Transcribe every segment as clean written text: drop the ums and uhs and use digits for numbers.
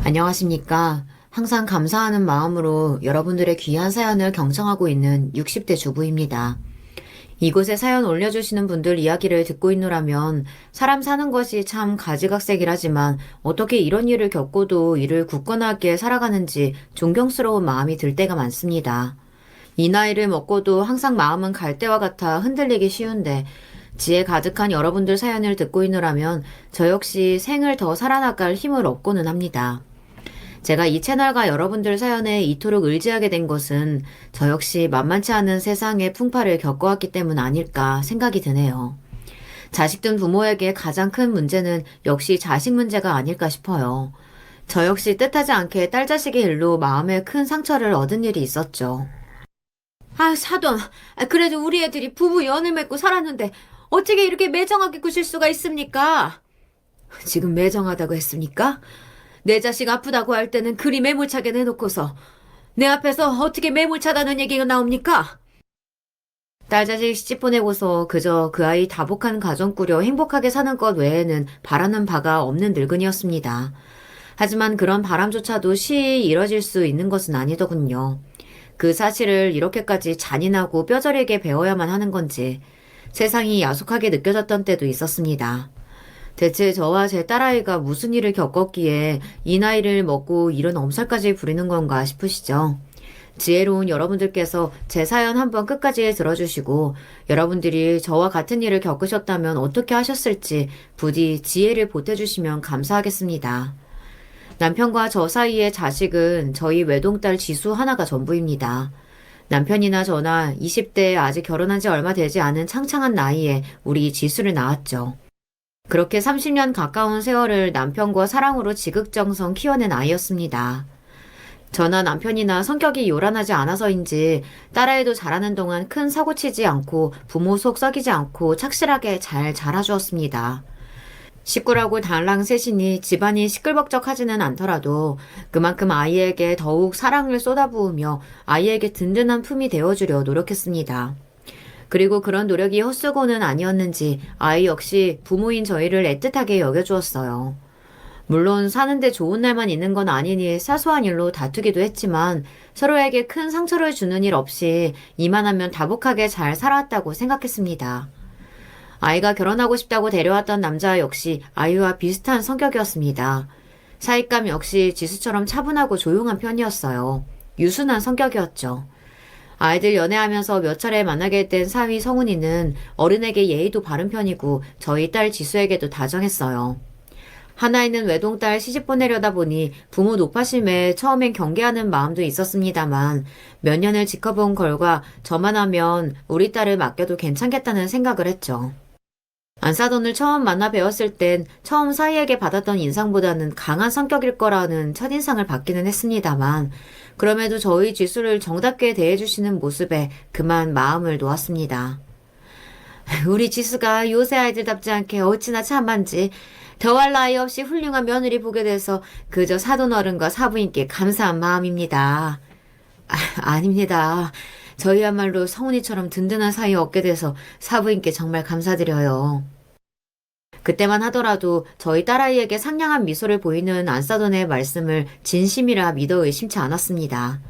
안녕하십니까. 항상 감사하는 마음으로 여러분들의 귀한 사연을 경청하고 있는 60대 주부입니다. 이곳에 사연 올려주시는 분들 이야기를 듣고 있노라면 사람 사는 것이 참 가지각색이라지만 어떻게 이런 일을 겪고도 이를 굳건하게 살아가는지 존경스러운 마음이 들 때가 많습니다. 이 나이를 먹고도 항상 마음은 갈대와 같아 흔들리기 쉬운데 지혜 가득한 여러분들 사연을 듣고 있노라면 저 역시 생을 더 살아나갈 힘을 얻고는 합니다. 제가 이 채널과 여러분들 사연에 이토록 의지하게 된 것은 저 역시 만만치 않은 세상의 풍파를 겪어왔기 때문 아닐까 생각이 드네요. 자식 둔 부모에게 가장 큰 문제는 역시 자식 문제가 아닐까 싶어요. 저 역시 뜻하지 않게 딸 자식의 일로 마음에 큰 상처를 얻은 일이 있었죠. 아, 사돈. 그래도 우리 애들이 부부 연을 맺고 살았는데 어떻게 이렇게 매정하게 구실 수가 있습니까? 지금 매정하다고 했습니까? 내 자식 아프다고 할 때는 그리 매몰차게 내놓고서 내 앞에서 어떻게 매몰차다는 얘기가 나옵니까? 딸 자식 시집 보내고서 그저 그 아이 다복한 가정 꾸려 행복하게 사는 것 외에는 바라는 바가 없는 늙은이였습니다. 하지만 그런 바람조차도 쉬이 이뤄질 수 있는 것은 아니더군요. 그 사실을 이렇게까지 잔인하고 뼈저리게 배워야만 하는 건지 세상이 야속하게 느껴졌던 때도 있었습니다. 대체 저와 제 딸아이가 무슨 일을 겪었기에 이 나이를 먹고 이런 엄살까지 부리는 건가 싶으시죠? 지혜로운 여러분들께서 제 사연 한번 끝까지 들어주시고 여러분들이 저와 같은 일을 겪으셨다면 어떻게 하셨을지 부디 지혜를 보태주시면 감사하겠습니다. 남편과 저 사이의 자식은 저희 외동딸 지수 하나가 전부입니다. 남편이나 저나 20대에 아직 결혼한 지 얼마 되지 않은 창창한 나이에 우리 지수를 낳았죠. 그렇게 30년 가까운 세월을 남편과 사랑으로 지극정성 키워낸 아이였습니다. 저나 남편이나 성격이 요란하지 않아서인지 딸아이도 자라는 동안 큰 사고치지 않고 부모 속 썩이지 않고 착실하게 잘 자라주었습니다. 식구라고 달랑 셋이니 집안이 시끌벅적하지는 않더라도 그만큼 아이에게 더욱 사랑을 쏟아부으며 아이에게 든든한 품이 되어주려 노력했습니다. 그리고 그런 노력이 헛수고는 아니었는지 아이 역시 부모인 저희를 애틋하게 여겨주었어요. 물론 사는데 좋은 날만 있는 건 아니니 사소한 일로 다투기도 했지만 서로에게 큰 상처를 주는 일 없이 이만하면 다복하게 잘 살아왔다고 생각했습니다. 아이가 결혼하고 싶다고 데려왔던 남자 역시 아이와 비슷한 성격이었습니다. 사윗감 역시 지수처럼 차분하고 조용한 편이었어요. 유순한 성격이었죠. 아이들 연애하면서 몇 차례 만나게 된 사위 성훈이는 어른에게 예의도 바른 편이고 저희 딸 지수에게도 다정했어요. 하나이는 외동딸 시집 보내려다 보니 부모 노파심에 처음엔 경계하는 마음도 있었습니다만 몇 년을 지켜본 결과 저만 하면 우리 딸을 맡겨도 괜찮겠다는 생각을 했죠. 안사돈을 처음 만나 뵈었을 땐 처음 사이에게 받았던 인상보다는 강한 성격일 거라는 첫인상을 받기는 했습니다만 그럼에도 저희 지수를 정답게 대해주시는 모습에 그만 마음을 놓았습니다. 우리 지수가 요새 아이들답지 않게 어찌나 참한지 더할 나위 없이 훌륭한 며느리 보게 돼서 그저 사돈 어른과 사부인께 감사한 마음입니다. 아닙니다. 저희야말로 성훈이처럼 든든한 사이 얻게 돼서 사부인께 정말 감사드려요. 그때만 하더라도 저희 딸아이에게 상냥한 미소를 보이는 안사돈의 말씀을 진심이라 믿어 의심치 않았습니다.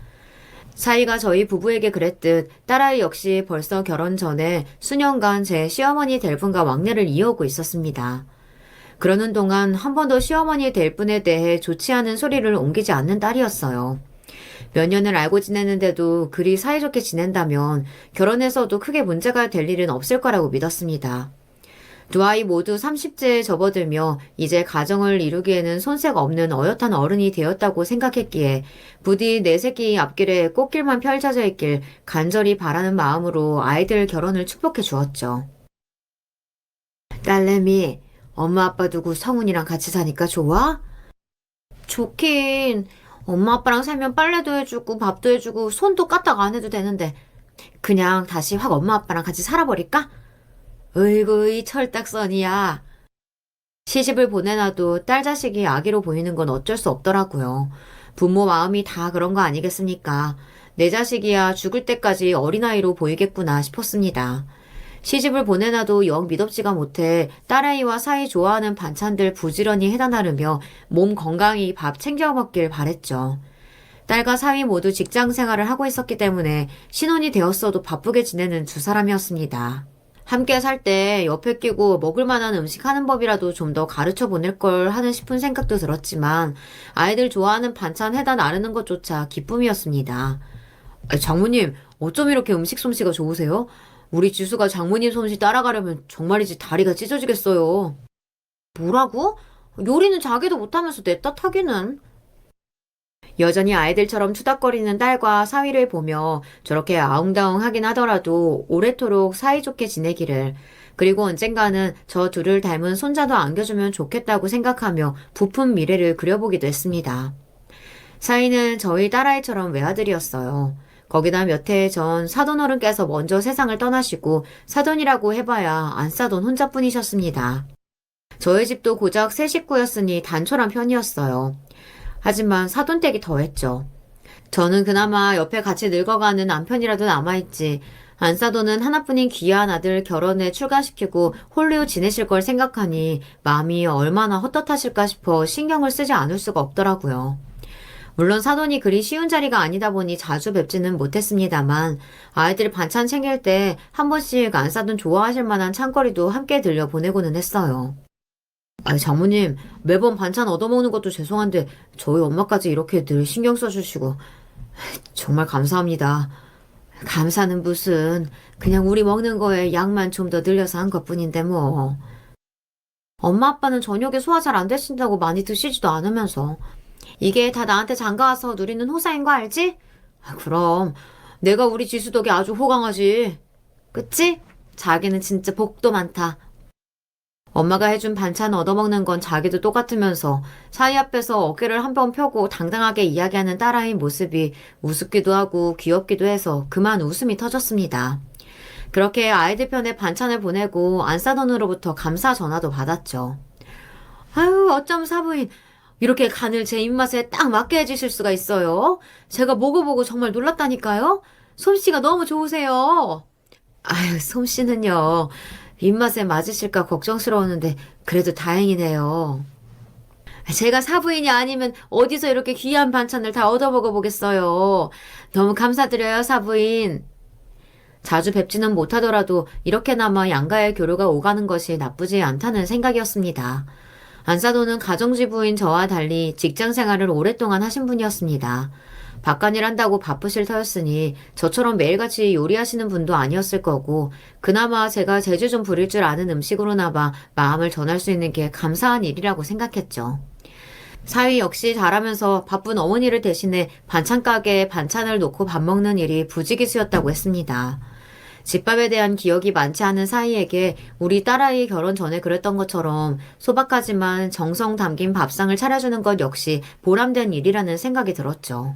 사이가 저희 부부에게 그랬듯 딸아이 역시 벌써 결혼 전에 수년간 제 시어머니 될 분과 왕래를 이어오고 있었습니다. 그러는 동안 한 번도 시어머니 될 분에 대해 좋지 않은 소리를 옮기지 않는 딸이었어요. 몇 년을 알고 지냈는데도 그리 사이좋게 지낸다면 결혼해서도 크게 문제가 될 일은 없을 거라고 믿었습니다. 두 아이 모두 30세에 접어들며 이제 가정을 이루기에는 손색 없는 어엿한 어른이 되었다고 생각했기에 부디 내 새끼 앞길에 꽃길만 펼쳐져 있길 간절히 바라는 마음으로 아이들 결혼을 축복해 주었죠. 딸내미, 엄마 아빠 두고 성훈이랑 같이 사니까 좋아? 좋긴. 엄마 아빠랑 살면 빨래도 해주고 밥도 해주고 손도 까딱 안 해도 되는데 그냥 다시 확 엄마 아빠랑 같이 살아버릴까? 으이구 이 철딱선이야. 시집을 보내놔도 딸 자식이 아기로 보이는 건 어쩔 수 없더라고요. 부모 마음이 다 그런 거 아니겠습니까? 내 자식이야 죽을 때까지 어린아이로 보이겠구나 싶었습니다. 시집을 보내놔도 영 미덥지가 못해 딸아이와 사이 좋아하는 반찬들 부지런히 해다 나르며 몸 건강히 밥 챙겨 먹길 바랬죠. 딸과 사위 모두 직장 생활을 하고 있었기 때문에 신혼이 되었어도 바쁘게 지내는 두 사람이었습니다. 함께 살 때 옆에 끼고 먹을 만한 음식 하는 법이라도 좀 더 가르쳐 보낼 걸 하는 싶은 생각도 들었지만 아이들 좋아하는 반찬 해다 나르는 것조차 기쁨이었습니다. 장모님, 어쩜 이렇게 음식 솜씨가 좋으세요? 우리 지수가 장모님 솜씨 따라가려면 정말이지 다리가 찢어지겠어요. 뭐라고? 요리는 자기도 못하면서 냈다 타기는. 여전히 아이들처럼 투닥거리는 딸과 사위를 보며 저렇게 아웅다웅하긴 하더라도 오래도록 사이좋게 지내기를, 그리고 언젠가는 저 둘을 닮은 손자도 안겨주면 좋겠다고 생각하며 부푼 미래를 그려보기도 했습니다. 사위는 저희 딸아이처럼 외아들이었어요. 거기다 몇 해 전 사돈어른께서 먼저 세상을 떠나시고 사돈이라고 해봐야 안 싸돈 혼자뿐이셨습니다. 저희 집도 고작 세 식구였으니 단촐한 편이었어요. 하지만 사돈댁이 더했죠. 저는 그나마 옆에 같이 늙어가는 남편이라도 남아있지. 안사돈은 하나뿐인 귀한 아들 결혼에 출가시키고 홀로 지내실 걸 생각하니 마음이 얼마나 헛헛하실까 싶어 신경을 쓰지 않을 수가 없더라고요. 물론 사돈이 그리 쉬운 자리가 아니다 보니 자주 뵙지는 못했습니다만 아이들 반찬 챙길 때 한 번씩 안사돈 좋아하실 만한 찬거리도 함께 들려 보내고는 했어요. 장모님, 매번 반찬 얻어먹는 것도 죄송한데 저희 엄마까지 이렇게 늘 신경 써주시고 정말 감사합니다. 감사는 무슨, 그냥 우리 먹는 거에 양만 좀 더 늘려서 한 것뿐인데 뭐. 엄마 아빠는 저녁에 소화 잘 안 되신다고 많이 드시지도 않으면서. 이게 다 나한테 장가와서 누리는 호사인 거 알지? 그럼 내가 우리 지수 덕에 아주 호강하지. 그치? 자기는 진짜 복도 많다. 엄마가 해준 반찬 얻어먹는 건 자기도 똑같으면서 사위 앞에서 어깨를 한 번 펴고 당당하게 이야기하는 딸아이 모습이 우습기도 하고 귀엽기도 해서 그만 웃음이 터졌습니다. 그렇게 아이들 편에 반찬을 보내고 안사돈으로부터 감사 전화도 받았죠. 아유, 어쩜 사부인 이렇게 간을 제 입맛에 딱 맞게 해주실 수가 있어요. 제가 먹어보고 정말 놀랐다니까요. 솜씨가 너무 좋으세요. 아유, 솜씨는요. 입맛에 맞으실까 걱정스러웠는데 그래도 다행이네요. 제가 사부인이 아니면 어디서 이렇게 귀한 반찬을 다 얻어먹어 보겠어요. 너무 감사드려요, 사부인. 자주 뵙지는 못하더라도 이렇게나마 양가의 교류가 오가는 것이 나쁘지 않다는 생각이었습니다. 안사도는 가정주부인 저와 달리 직장 생활을 오랫동안 하신 분이었습니다. 바깥일 한다고 바쁘실 터였으니 저처럼 매일같이 요리하시는 분도 아니었을 거고 그나마 제가 재주 좀 부릴 줄 아는 음식으로나마 마음을 전할 수 있는 게 감사한 일이라고 생각했죠. 사위 역시 잘하면서 바쁜 어머니를 대신해 반찬 가게에 반찬을 놓고 밥 먹는 일이 부지기수였다고 했습니다. 집밥에 대한 기억이 많지 않은 사위에게 우리 딸아이 결혼 전에 그랬던 것처럼 소박하지만 정성 담긴 밥상을 차려주는 것 역시 보람된 일이라는 생각이 들었죠.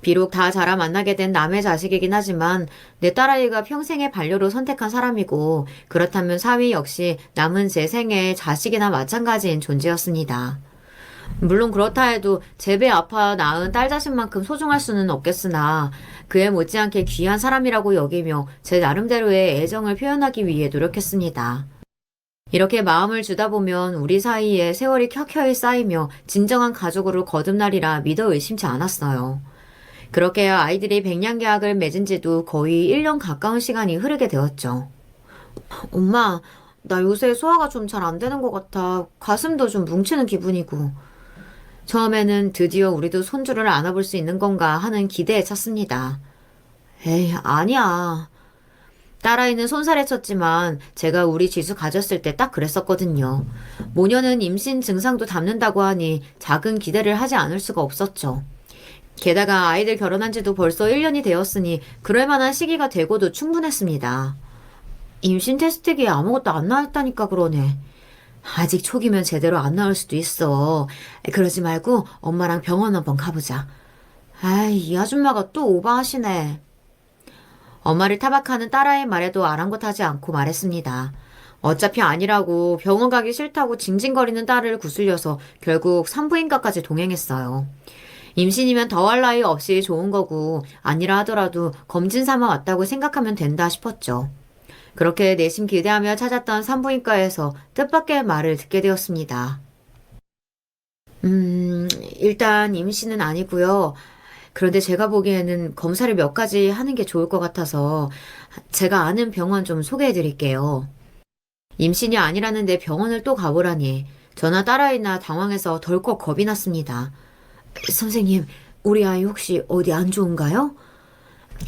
비록 다 자라 만나게 된 남의 자식이긴 하지만 내 딸아이가 평생의 반려로 선택한 사람이고 그렇다면 사위 역시 남은 제 생의 자식이나 마찬가지인 존재였습니다. 물론 그렇다 해도 제 배 아파 낳은 딸 자신만큼 소중할 수는 없겠으나 그에 못지않게 귀한 사람이라고 여기며 제 나름대로의 애정을 표현하기 위해 노력했습니다. 이렇게 마음을 주다 보면 우리 사이에 세월이 켜켜이 쌓이며 진정한 가족으로 거듭나리라 믿어 의심치 않았어요. 그렇게 아이들이 백년계약을 맺은 지도 거의 1년 가까운 시간이 흐르게 되었죠. 엄마, 나 요새 소화가 좀 잘 안 되는 것 같아. 가슴도 좀 뭉치는 기분이고. 처음에는 드디어 우리도 손주를 안아볼 수 있는 건가 하는 기대에 찼습니다. 에이, 아니야. 딸아이는 손살에 쳤지만 제가 우리 지수 가졌을 때 딱 그랬었거든요. 모녀는 임신 증상도 담는다고 하니 작은 기대를 하지 않을 수가 없었죠. 게다가 아이들 결혼한 지도 벌써 1년이 되었으니 그럴 만한 시기가 되고도 충분했습니다. 임신 테스트기에 아무것도 안 나왔다니까 그러네. 아직 초기면 제대로 안 나올 수도 있어. 그러지 말고 엄마랑 병원 한번 가보자. 아이, 이 아줌마가 또 오버하시네. 엄마를 타박하는 딸아이 말에도 아랑곳하지 않고 말했습니다. 어차피 아니라고 병원 가기 싫다고 징징거리는 딸을 구슬려서 결국 산부인과까지 동행했어요. 임신이면 더할 나위 없이 좋은 거고 아니라 하더라도 검진 삼아 왔다고 생각하면 된다 싶었죠. 그렇게 내심 기대하며 찾았던 산부인과에서 뜻밖의 말을 듣게 되었습니다. 일단 임신은 아니고요. 그런데 제가 보기에는 검사를 몇 가지 하는 게 좋을 것 같아서 제가 아는 병원 좀 소개해 드릴게요. 임신이 아니라는데 병원을 또 가보라니 저나 딸아이나 당황해서 덜컥 겁이 났습니다. 선생님, 우리 아이 혹시 어디 안 좋은가요?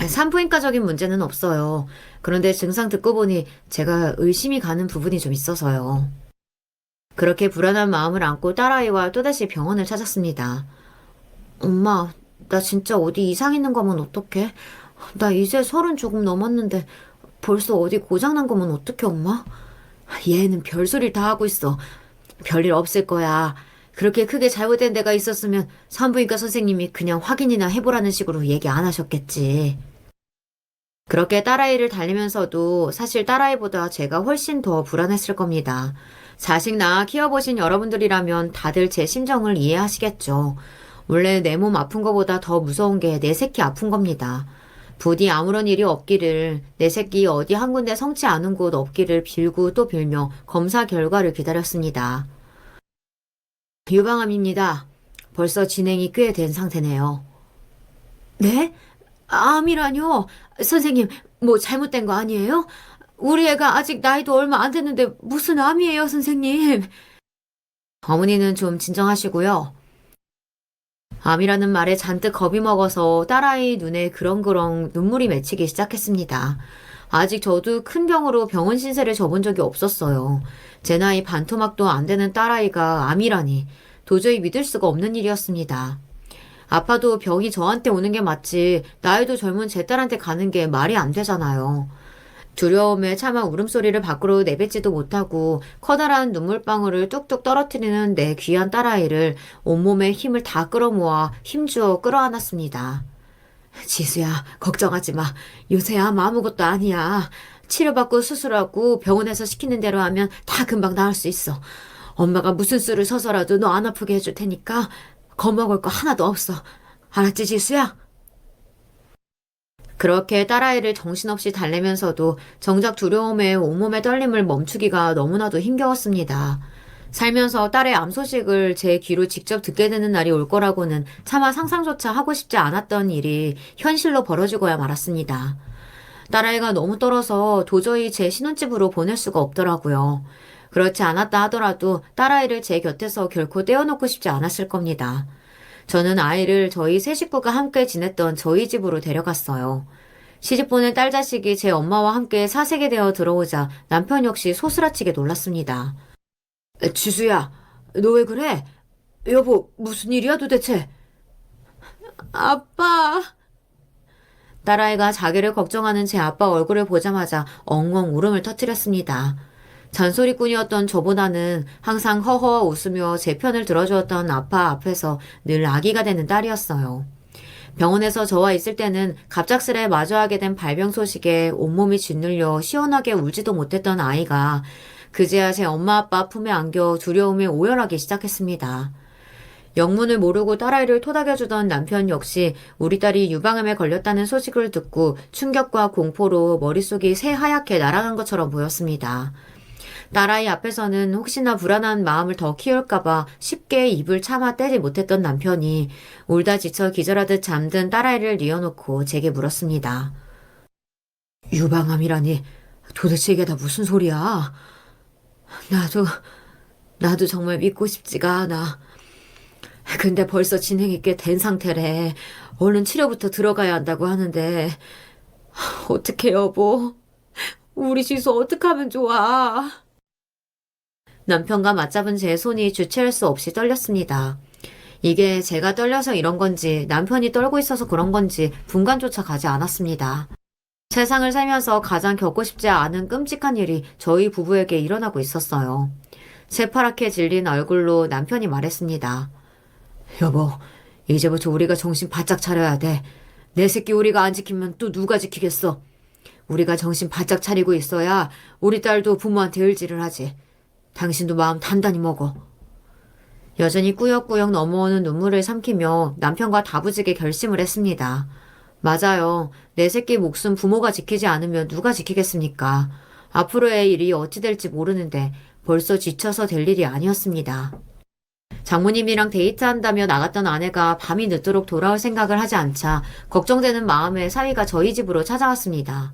산부인과적인 문제는 없어요. 그런데 증상 듣고 보니 제가 의심이 가는 부분이 좀 있어서요. 그렇게 불안한 마음을 안고 딸아이와 또다시 병원을 찾았습니다. 엄마, 나 진짜 어디 이상 있는 거면 어떡해? 나 이제 30 조금 넘었는데 벌써 어디 고장난 거면 어떡해, 엄마? 얘는 별소리를 다 하고 있어. 별일 없을 거야. 그렇게 크게 잘못된 데가 있었으면 산부인과 선생님이 그냥 확인이나 해보라는 식으로 얘기 안 하셨겠지. 그렇게 딸아이를 달리면서도 사실 딸아이보다 제가 훨씬 더 불안했을 겁니다. 자식 낳아 키워보신 여러분들이라면 다들 제 심정을 이해하시겠죠. 원래 내 몸 아픈 거보다 더 무서운 게 내 새끼 아픈 겁니다. 부디 아무런 일이 없기를, 내 새끼 어디 한 군데 성치 않은 곳 없기를 빌고 또 빌며 검사 결과를 기다렸습니다. 유방암입니다. 벌써 진행이 꽤 된 상태네요. 네? 암이라뇨? 선생님, 뭐 잘못된 거 아니에요? 우리 애가 아직 나이도 얼마 안 됐는데 무슨 암이에요, 선생님? 어머니는 좀 진정하시고요. 암이라는 말에 잔뜩 겁이 먹어서 딸아이 눈에 그렁그렁 눈물이 맺히기 시작했습니다. 아직 저도 큰 병으로 병원 신세를 져본 적이 없었어요. 제 나이 반토막도 안 되는 딸아이가 암이라니 도저히 믿을 수가 없는 일이었습니다. 아파도 병이 저한테 오는 게 맞지 나이도 젊은 제 딸한테 가는 게 말이 안 되잖아요. 두려움에 차마 울음소리를 밖으로 내뱉지도 못하고 커다란 눈물방울을 뚝뚝 떨어뜨리는 내 귀한 딸아이를 온몸에 힘을 다 끌어모아 힘주어 끌어안았습니다. 지수야, 걱정하지 마. 요새 아무것도 아니야. 치료받고 수술하고 병원에서 시키는 대로 하면 다 금방 나을 수 있어. 엄마가 무슨 수를 서서라도 너 안 아프게 해줄 테니까 겁먹을 거 하나도 없어. 알았지, 지수야? 그렇게 딸아이를 정신없이 달래면서도 정작 두려움에 온몸의 떨림을 멈추기가 너무나도 힘겨웠습니다. 살면서 딸의 암 소식을 제 귀로 직접 듣게 되는 날이 올 거라고는 차마 상상조차 하고 싶지 않았던 일이 현실로 벌어지고야 말았습니다. 딸아이가 너무 떨어서 도저히 제 신혼집으로 보낼 수가 없더라고요. 그렇지 않았다 하더라도 딸아이를 제 곁에서 결코 떼어놓고 싶지 않았을 겁니다. 저는 아이를 저희 세 식구가 함께 지냈던 저희 집으로 데려갔어요. 시집 보낸 딸 자식이 제 엄마와 함께 사색이 되어 들어오자 남편 역시 소스라치게 놀랐습니다. 지수야, 너 왜 그래? 여보, 무슨 일이야 도대체? 아빠. 딸아이가 자기를 걱정하는 제 아빠 얼굴을 보자마자 엉엉 울음을 터뜨렸습니다. 잔소리꾼이었던 저보다는 항상 허허 웃으며 제 편을 들어주었던 아빠 앞에서 늘 아기가 되는 딸이었어요. 병원에서 저와 있을 때는 갑작스레 마주하게 된 발병 소식에 온몸이 짓눌려 시원하게 울지도 못했던 아이가 그제야 제 엄마 아빠 품에 안겨 두려움에 오열하기 시작했습니다. 영문을 모르고 딸아이를 토닥여주던 남편 역시 우리 딸이 유방암에 걸렸다는 소식을 듣고 충격과 공포로 머릿속이 새하얗게 날아간 것처럼 보였습니다. 딸아이 앞에서는 혹시나 불안한 마음을 더 키울까봐 쉽게 입을 참아 떼지 못했던 남편이 울다 지쳐 기절하듯 잠든 딸아이를 뉘어놓고 제게 물었습니다. 유방암이라니 도대체 이게 다 무슨 소리야? 나도 정말 믿고 싶지가 않아. 근데 벌써 진행이 꽤 된 상태래. 얼른 치료부터 들어가야 한다고 하는데 어떡해 여보? 우리 지수 어떡하면 좋아? 남편과 맞잡은 제 손이 주체할 수 없이 떨렸습니다. 이게 제가 떨려서 이런 건지 남편이 떨고 있어서 그런 건지 분간조차 가지 않았습니다. 세상을 살면서 가장 겪고 싶지 않은 끔찍한 일이 저희 부부에게 일어나고 있었어요. 새파랗게 질린 얼굴로 남편이 말했습니다. 여보, 이제부터 우리가 정신 바짝 차려야 돼. 내 새끼 우리가 안 지키면 또 누가 지키겠어. 우리가 정신 바짝 차리고 있어야 우리 딸도 부모한테 을지를 하지. 당신도 마음 단단히 먹어. 여전히 꾸역꾸역 넘어오는 눈물을 삼키며 남편과 다부지게 결심을 했습니다. 맞아요. 내 새끼 목숨 부모가 지키지 않으면 누가 지키겠습니까? 앞으로의 일이 어찌 될지 모르는데 벌써 지쳐서 될 일이 아니었습니다. 장모님이랑 데이트한다며 나갔던 아내가 밤이 늦도록 돌아올 생각을 하지 않자 걱정되는 마음에 사위가 저희 집으로 찾아왔습니다.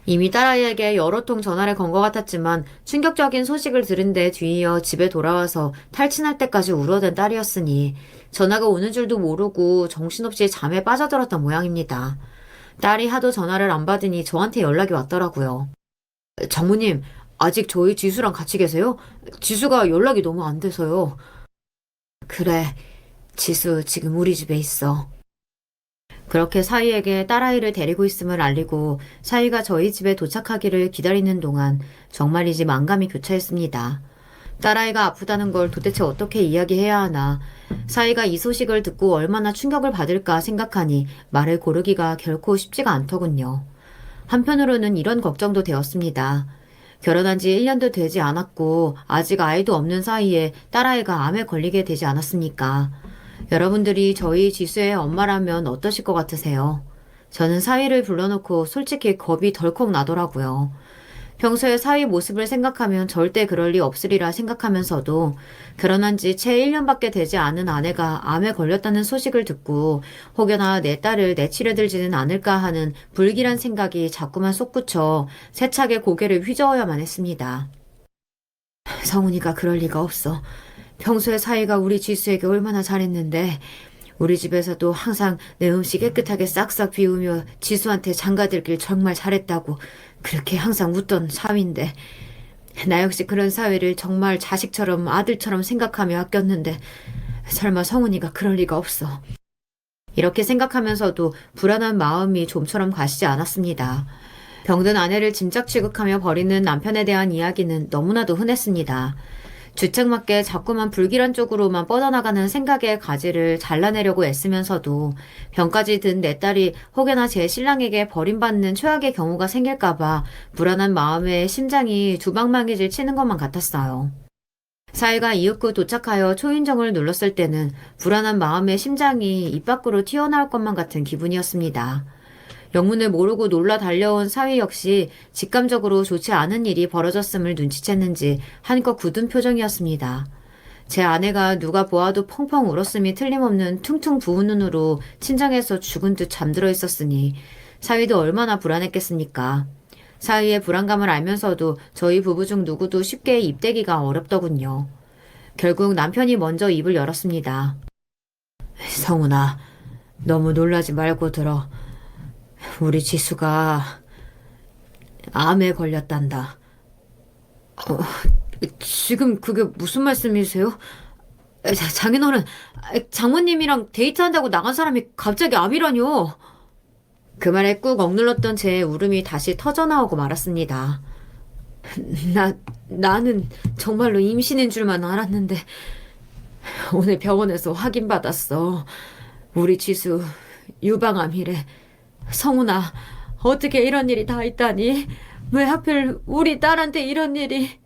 이미 딸아이에게 여러 통 전화를 건 것 같았지만 충격적인 소식을 들은 데 뒤이어 집에 돌아와서 탈진할 때까지 울어댄 딸이었으니 전화가 오는 줄도 모르고 정신없이 잠에 빠져들었던 모양입니다. 딸이 하도 전화를 안 받으니 저한테 연락이 왔더라고요. 장모님, 아직 저희 지수랑 같이 계세요? 지수가 연락이 너무 안 돼서요. 그래, 지수 지금 우리 집에 있어. 그렇게 사위에게 딸아이를 데리고 있음을 알리고 사위가 저희 집에 도착하기를 기다리는 동안 정말이지 만감이 교차했습니다. 딸아이가 아프다는 걸 도대체 어떻게 이야기해야 하나. 사위가 이 소식을 듣고 얼마나 충격을 받을까 생각하니 말을 고르기가 결코 쉽지가 않더군요. 한편으로는 이런 걱정도 되었습니다. 결혼한 지 1년도 되지 않았고 아직 아이도 없는 사이에 딸아이가 암에 걸리게 되지 않았습니까? 여러분들이 저희 지수의 엄마라면 어떠실 것 같으세요? 저는 사위를 불러놓고 솔직히 겁이 덜컥 나더라고요. 평소에 사위 모습을 생각하면 절대 그럴 리 없으리라 생각하면서도 결혼한 지 채 1년밖에 되지 않은 아내가 암에 걸렸다는 소식을 듣고 혹여나 내 딸을 내치려 들지는 않을까 하는 불길한 생각이 자꾸만 솟구쳐 세차게 고개를 휘저어야만 했습니다. 성훈이가 그럴 리가 없어. 평소에 사위가 우리 지수에게 얼마나 잘했는데 우리 집에서도 항상 내 음식 깨끗하게 싹싹 비우며 지수한테 장가들길 정말 잘했다고 그렇게 항상 웃던 사위인데 나 역시 그런 사위를 정말 자식처럼 아들처럼 생각하며 아꼈는데 설마 성훈이가 그럴 리가 없어. 이렇게 생각하면서도 불안한 마음이 좀처럼 가시지 않았습니다. 병든 아내를 짐작 취급하며 버리는 남편에 대한 이야기는 너무나도 흔했습니다. 주책맞게 자꾸만 불길한 쪽으로만 뻗어나가는 생각의 가지를 잘라내려고 애쓰면서도 병까지 든 내 딸이 혹여나 제 신랑에게 버림받는 최악의 경우가 생길까봐 불안한 마음에 심장이 두방망이질 치는 것만 같았어요. 사위가 이윽고 도착하여 초인종을 눌렀을 때는 불안한 마음에 심장이 입 밖으로 튀어나올 것만 같은 기분이었습니다. 영문을 모르고 놀라 달려온 사위 역시 직감적으로 좋지 않은 일이 벌어졌음을 눈치챘는지 한껏 굳은 표정이었습니다. 제 아내가 누가 보아도 펑펑 울었음이 틀림없는 퉁퉁 부은 눈으로 친정에서 죽은 듯 잠들어 있었으니 사위도 얼마나 불안했겠습니까. 사위의 불안감을 알면서도 저희 부부 중 누구도 쉽게 입대기가 어렵더군요. 결국 남편이 먼저 입을 열었습니다. 성훈아, 너무 놀라지 말고 들어. 우리 지수가 암에 걸렸단다. 지금 그게 무슨 말씀이세요? 장인어른, 장모님이랑 데이트한다고 나간 사람이 갑자기 암이라뇨. 그 말에 꾹 억눌렀던 제 울음이 다시 터져나오고 말았습니다. 나는 정말로 임신인 줄만 알았는데 오늘 병원에서 확인받았어. 우리 지수 유방암이래. 성훈아, 어떻게 이런 일이 다 있다니? 왜 하필 우리 딸한테 이런 일이?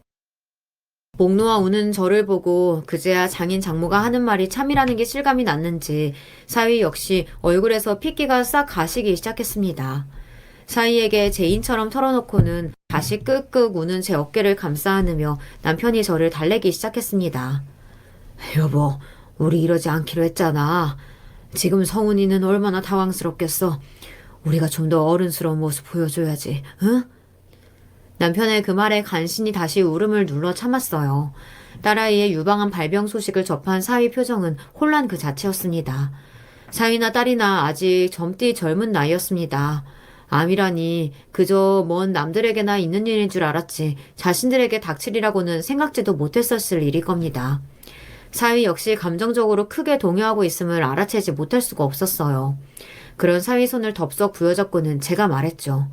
목 놓아 우는 저를 보고 그제야 장인 장모가 하는 말이 참이라는 게 실감이 났는지 사위 역시 얼굴에서 핏기가 싹 가시기 시작했습니다. 사위에게 제인처럼 털어놓고는 다시 끄끄 우는 제 어깨를 감싸 안으며 남편이 저를 달래기 시작했습니다. 여보, 우리 이러지 않기로 했잖아. 지금 성훈이는 얼마나 당황스럽겠어. 우리가 좀 더 어른스러운 모습 보여줘야지, 응? 남편의 그 말에 간신히 다시 울음을 눌러 참았어요. 딸아이의 유방암 발병 소식을 접한 사위 표정은 혼란 그 자체였습니다. 사위나 딸이나 아직 젊디 젊은 나이였습니다. 암이라니 그저 먼 남들에게나 있는 일인 줄 알았지 자신들에게 닥칠이라고는 생각지도 못했었을 일일 겁니다. 사위 역시 감정적으로 크게 동요하고 있음을 알아채지 못할 수가 없었어요. 그런 사위 손을 덥석 부여잡고는 제가 말했죠.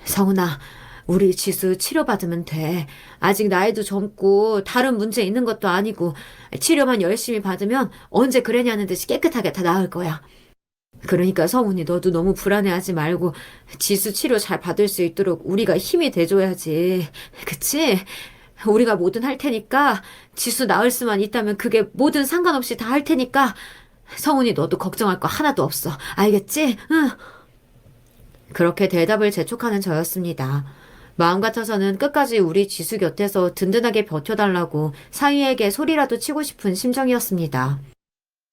성훈아, 우리 지수 치료받으면 돼. 아직 나이도 젊고 다른 문제 있는 것도 아니고 치료만 열심히 받으면 언제 그랬냐는 듯이 깨끗하게 다 나을 거야. 그러니까 성훈이 너도 너무 불안해하지 말고 지수 치료 잘 받을 수 있도록 우리가 힘이 돼줘야지. 그치? 우리가 뭐든 할 테니까 지수 나을 수만 있다면 그게 뭐든 상관없이 다 할 테니까 성훈이 너도 걱정할 거 하나도 없어. 알겠지? 응. 그렇게 대답을 재촉하는 저였습니다. 마음 같아서는 끝까지 우리 지수 곁에서 든든하게 버텨달라고 사위에게 소리라도 치고 싶은 심정이었습니다.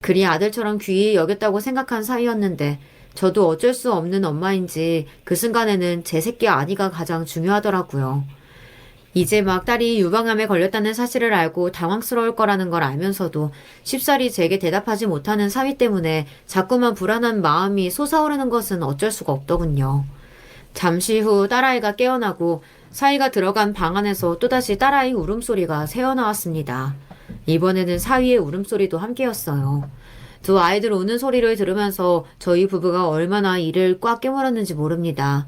그리 아들처럼 귀히 여겼다고 생각한 사위였는데 저도 어쩔 수 없는 엄마인지 그 순간에는 제 새끼 아니가 가장 중요하더라고요. 이제 막 딸이 유방암에 걸렸다는 사실을 알고 당황스러울 거라는 걸 알면서도 쉽사리 제게 대답하지 못하는 사위 때문에 자꾸만 불안한 마음이 솟아오르는 것은 어쩔 수가 없더군요. 잠시 후 딸아이가 깨어나고 사위가 들어간 방 안에서 또다시 딸아이 울음소리가 새어나왔습니다. 이번에는 사위의 울음소리도 함께였어요. 두 아이들 우는 소리를 들으면서 저희 부부가 얼마나 이를 꽉 깨물었는지 모릅니다.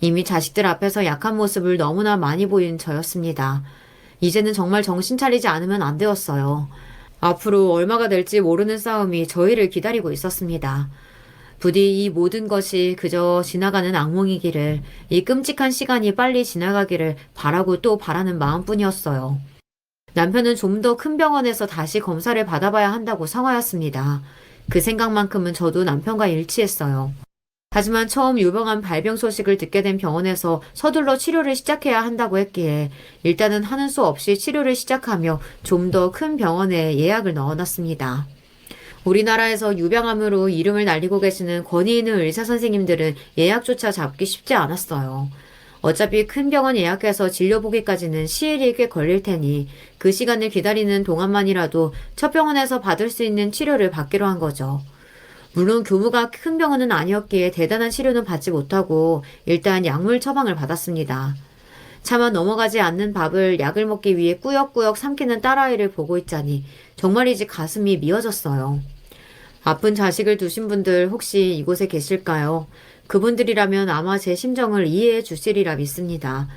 이미 자식들 앞에서 약한 모습을 너무나 많이 보인 저였습니다. 이제는 정말 정신 차리지 않으면 안 되었어요. 앞으로 얼마가 될지 모르는 싸움이 저희를 기다리고 있었습니다. 부디 이 모든 것이 그저 지나가는 악몽이기를, 이 끔찍한 시간이 빨리 지나가기를 바라고 또 바라는 마음뿐이었어요. 남편은 좀 더 큰 병원에서 다시 검사를 받아봐야 한다고 성하였습니다. 그 생각만큼은 저도 남편과 일치했어요. 하지만 처음 유병한 발병 소식을 듣게 된 병원에서 서둘러 치료를 시작해야 한다고 했기에 일단은 하는 수 없이 치료를 시작하며 좀 더 큰 병원에 예약을 넣어놨습니다. 우리나라에서 유병암으로 이름을 날리고 계시는 권위 있는 의사 선생님들은 예약조차 잡기 쉽지 않았어요. 어차피 큰 병원 예약해서 진료 보기까지는 시일이 꽤 걸릴 테니 그 시간을 기다리는 동안만이라도 첫 병원에서 받을 수 있는 치료를 받기로 한 거죠. 물론 규모가 큰 병원은 아니었기에 대단한 치료는 받지 못하고 일단 약물 처방을 받았습니다. 차마 넘어가지 않는 밥을 약을 먹기 위해 꾸역꾸역 삼키는 딸아이를 보고 있자니 정말이지 가슴이 미어졌어요. 아픈 자식을 두신 분들 혹시 이곳에 계실까요? 그분들이라면 아마 제 심정을 이해해 주시리라 믿습니다.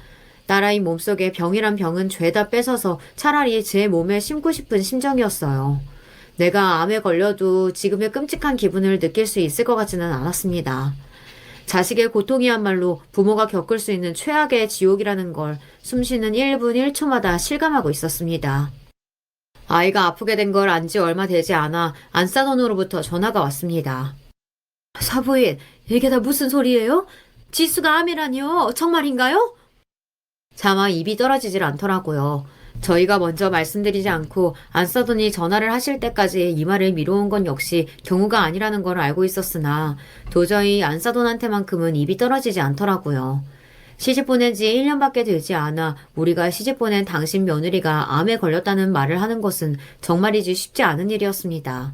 딸아이 몸속에 병이란 병은 죄다 뺏어서 차라리 제 몸에 심고 싶은 심정이었어요. 내가 암에 걸려도 지금의 끔찍한 기분을 느낄 수 있을 것 같지는 않았습니다. 자식의 고통이야말로 부모가 겪을 수 있는 최악의 지옥이라는 걸 숨쉬는 1분 1초마다 실감하고 있었습니다. 아이가 아프게 된 걸 안 지 얼마 되지 않아 안사돈으로부터 전화가 왔습니다. 사부인, 이게 다 무슨 소리예요? 지수가 암이라니요? 정말인가요? 차마 입이 떨어지질 않더라고요. 저희가 먼저 말씀드리지 않고 안사돈이 전화를 하실 때까지 이 말을 미뤄온 건 역시 경우가 아니라는 걸 알고 있었으나 도저히 안사돈한테만큼은 입이 떨어지지 않더라고요. 시집 보낸 지 1년밖에 되지 않아 우리가 시집 보낸 당신 며느리가 암에 걸렸다는 말을 하는 것은 정말이지 쉽지 않은 일이었습니다.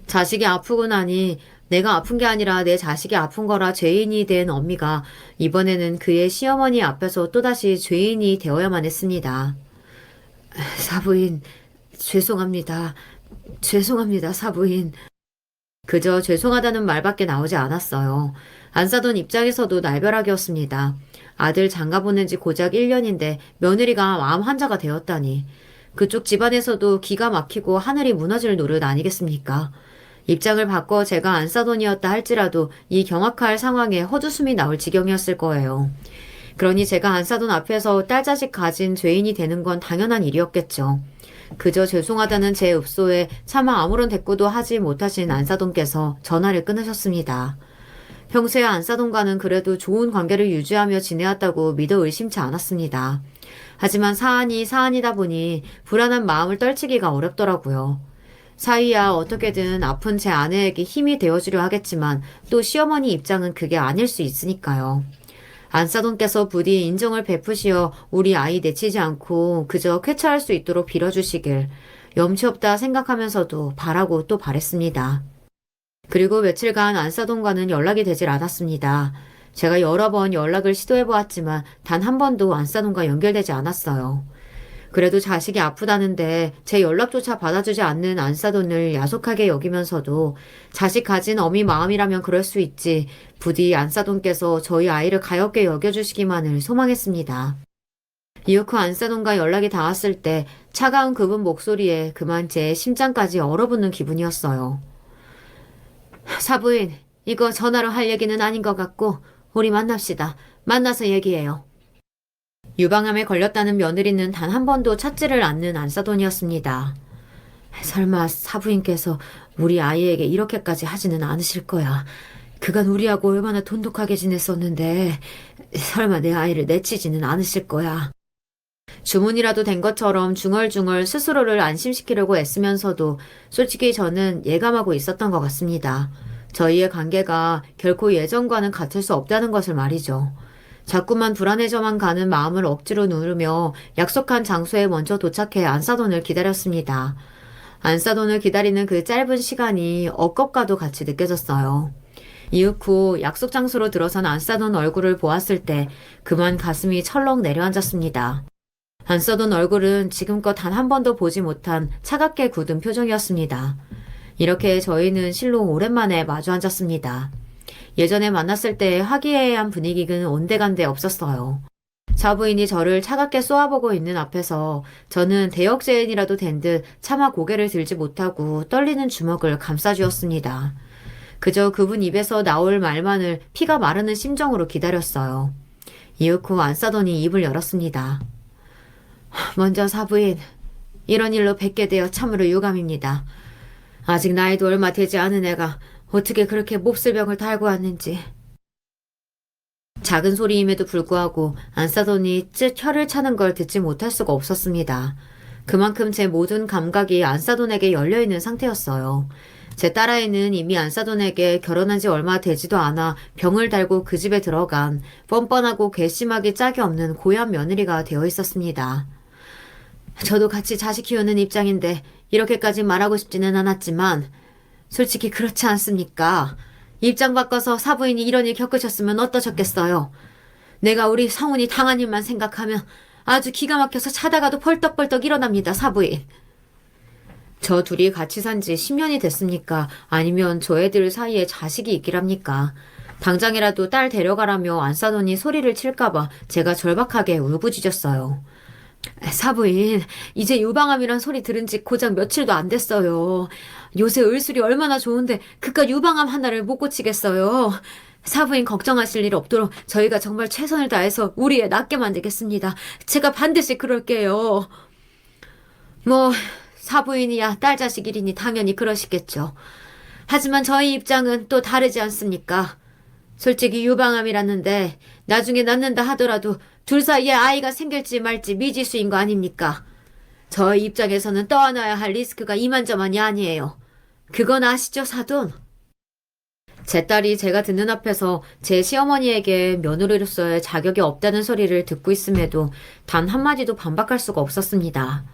자식이 아프고 나니 내가 아픈 게 아니라 내 자식이 아픈 거라 죄인이 된 엄미가 이번에는 그의 시어머니 앞에서 또다시 죄인이 되어야만 했습니다. 사부인, 죄송합니다. 죄송합니다, 사부인. 그저 죄송하다는 말밖에 나오지 않았어요. 안사돈 입장에서도 날벼락이었습니다. 아들 장가 보낸 지 고작 1년인데 며느리가 암 환자가 되었다니. 그쪽 집안에서도 기가 막히고 하늘이 무너질 노릇 아니겠습니까? 입장을 바꿔 제가 안사돈이었다 할지라도 이 경악할 상황에 헛웃음이 나올 지경이었을 거예요. 그러니 제가 안사돈 앞에서 딸 자식 가진 죄인이 되는 건 당연한 일이었겠죠. 그저 죄송하다는 제 읍소에 차마 아무런 대꾸도 하지 못하신 안사돈께서 전화를 끊으셨습니다. 평소에 안사돈과는 그래도 좋은 관계를 유지하며 지내왔다고 믿어 의심치 않았습니다. 하지만 사안이 사안이다 보니 불안한 마음을 떨치기가 어렵더라고요. 사위야 어떻게든 아픈 제 아내에게 힘이 되어주려 하겠지만 또 시어머니 입장은 그게 아닐 수 있으니까요. 안사돈께서 부디 인정을 베푸시어 우리 아이 내치지 않고 그저 쾌차할 수 있도록 빌어주시길 염치 없다 생각하면서도 바라고 또 바랬습니다. 그리고 며칠간 안사돈과는 연락이 되질 않았습니다. 제가 여러 번 연락을 시도해보았지만 단 한 번도 안사돈과 연결되지 않았어요. 그래도 자식이 아프다는데 제 연락조차 받아주지 않는 안사돈을 야속하게 여기면서도 자식 가진 어미 마음이라면 그럴 수 있지 부디 안사돈께서 저희 아이를 가엾게 여겨주시기만을 소망했습니다. 이윽고 안사돈과 연락이 닿았을 때 차가운 그분 목소리에 그만 제 심장까지 얼어붙는 기분이었어요. 사부인, 이거 전화로 할 얘기는 아닌 것 같고 우리 만납시다. 만나서 얘기해요. 유방암에 걸렸다는 며느리는 단 한 번도 찾지를 않는 안사돈이었습니다. 설마 사부인께서 우리 아이에게 이렇게까지 하지는 않으실 거야. 그간 우리하고 얼마나 돈독하게 지냈었는데 설마 내 아이를 내치지는 않으실 거야. 주문이라도 된 것처럼 중얼중얼 스스로를 안심시키려고 애쓰면서도 솔직히 저는 예감하고 있었던 것 같습니다. 저희의 관계가 결코 예전과는 같을 수 없다는 것을 말이죠. 자꾸만 불안해져만 가는 마음을 억지로 누르며 약속한 장소에 먼저 도착해 안사돈을 기다렸습니다. 안사돈을 기다리는 그 짧은 시간이 억겁과도 같이 느껴졌어요. 이윽 후 약속 장소로 들어선 안사돈 얼굴을 보았을 때 그만 가슴이 철렁 내려앉았습니다. 안사돈 얼굴은 지금껏 단 한 번도 보지 못한 차갑게 굳은 표정이었습니다. 이렇게 저희는 실로 오랜만에 마주 앉았습니다. 예전에 만났을 때 화기애애한 분위기는 온데간데 없었어요. 사부인이 저를 차갑게 쏘아보고 있는 앞에서 저는 대역죄인이라도 된 듯 차마 고개를 들지 못하고 떨리는 주먹을 감싸주었습니다. 그저 그분 입에서 나올 말만을 피가 마르는 심정으로 기다렸어요. 이윽 후 안사돈이 입을 열었습니다. 먼저 사부인, 이런 일로 뵙게 되어 참으로 유감입니다. 아직 나이도 얼마 되지 않은 애가 어떻게 그렇게 몹쓸 병을 달고 왔는지. 작은 소리임에도 불구하고 안사돈이 ጭ 혀를 차는 걸 듣지 못할 수가 없었습니다. 그만큼 제 모든 감각이 안사돈에게 열려있는 상태였어요. 제 딸아이는 이미 안사돈에게 결혼한 지 얼마 되지도 않아 병을 달고 그 집에 들어간 뻔뻔하고 괘씸하기 짝이 없는 고얀 며느리가 되어 있었습니다. 저도 같이 자식 키우는 입장인데 이렇게까지 말하고 싶지는 않았지만 솔직히 그렇지 않습니까? 입장 바꿔서 사부인이 이런 일 겪으셨으면 어떠셨겠어요? 내가 우리 성훈이 당한 일만 생각하면 아주 기가 막혀서 자다가도 벌떡벌떡 일어납니다, 사부인. 저 둘이 같이 산 지 10년이 됐습니까? 아니면 저 애들 사이에 자식이 있기랍니까? 당장이라도 딸 데려가라며 안사돈이 소리를 칠까봐 제가 절박하게 울부짖었어요. 사부인, 이제 유방암이란 소리 들은 지 고작 며칠도 안 됐어요. 요새 을술이 얼마나 좋은데 그깟 유방암 하나를 못 고치겠어요. 사부인 걱정하실 일 없도록 저희가 정말 최선을 다해서 우리 애 낫게 만들겠습니다. 제가 반드시 그럴게요. 뭐 사부인이야 딸 자식 일이니 당연히 그러시겠죠. 하지만 저희 입장은 또 다르지 않습니까? 솔직히 유방암이라는데 나중에 낳는다 하더라도 둘 사이에 아이가 생길지 말지 미지수인 거 아닙니까? 저희 입장에서는 떠안아야 할 리스크가 이만저만이 아니에요. 그건 아시죠, 사돈? 제 딸이 제가 듣는 앞에서 제 시어머니에게 며느리로서의 자격이 없다는 소리를 듣고 있음에도 단 한마디도 반박할 수가 없었습니다.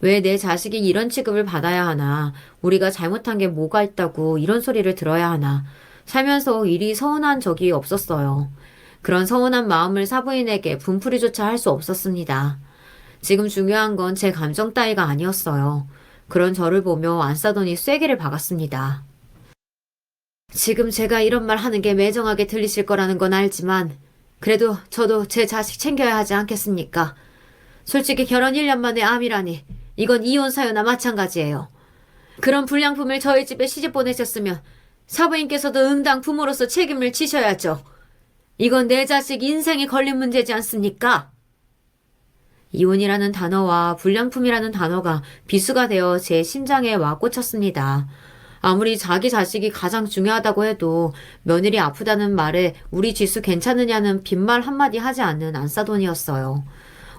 왜 내 자식이 이런 취급을 받아야 하나? 우리가 잘못한 게 뭐가 있다고 이런 소리를 들어야 하나? 살면서 일이 서운한 적이 없었어요. 그런 서운한 마음을 사부인에게 분풀이조차 할 수 없었습니다. 지금 중요한 건 제 감정 따위가 아니었어요. 그런 저를 보며 안사돈이 쐐기를 박았습니다. 지금 제가 이런 말 하는 게 매정하게 들리실 거라는 건 알지만 그래도 저도 제 자식 챙겨야 하지 않겠습니까? 솔직히 결혼 1년 만에 암이라니 이건 이혼 사유나 마찬가지예요. 그런 불량품을 저희 집에 시집 보내셨으면 사부인께서도 응당 부모로서 책임을 지셔야죠. 이건 내 자식 인생에 걸린 문제지 않습니까? 이혼이라는 단어와 불량품이라는 단어가 비수가 되어 제 심장에 와 꽂혔습니다. 아무리 자기 자식이 가장 중요하다고 해도 며느리 아프다는 말에 우리 지수 괜찮으냐는 빈말 한마디 하지 않는 안사돈이었어요.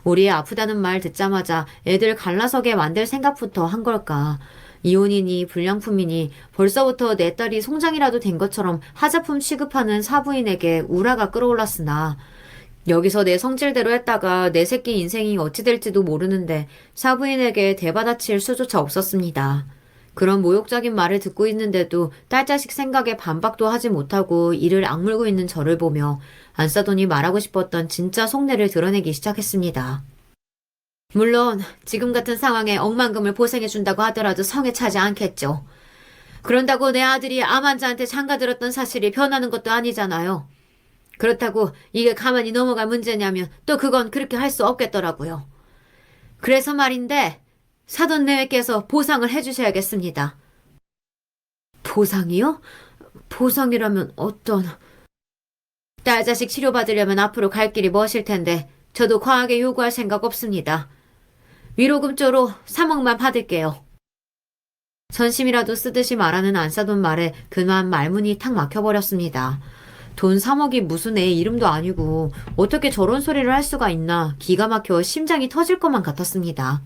우리 애 아프다는 말 듣자마자 애들 갈라서게 만들 생각부터 한 걸까. 이혼이니 불량품이니 벌써부터 내 딸이 송장이라도 된 것처럼 하자품 취급하는 사부인에게 우라가 끌어올랐으나 여기서 내 성질대로 했다가 내 새끼 인생이 어찌 될지도 모르는데 사부인에게 대받아칠 수조차 없었습니다. 그런 모욕적인 말을 듣고 있는데도 딸 자식 생각에 반박도 하지 못하고 이를 악물고 있는 저를 보며 안사돈이 말하고 싶었던 진짜 속내를 드러내기 시작했습니다. 물론 지금 같은 상황에 억만금을 보생해준다고 하더라도 성에 차지 않겠죠. 그런다고 내 아들이 암 환자한테 장가들었던 사실이 변하는 것도 아니잖아요. 그렇다고 이게 가만히 넘어갈 문제냐면 또 그건 그렇게 할 수 없겠더라고요. 그래서 말인데 사돈 내외께서 보상을 해주셔야겠습니다. 보상이요? 보상이라면 어떤... 딸 자식 치료받으려면 앞으로 갈 길이 머실 텐데 저도 과하게 요구할 생각 없습니다. 위로금조로 3억만 받을게요. 선심이라도 쓰듯이 말하는 안사돈 말에 그만 말문이 탁 막혀버렸습니다. 돈 3억이 무슨 애 이름도 아니고 어떻게 저런 소리를 할 수가 있나 기가 막혀 심장이 터질 것만 같았습니다.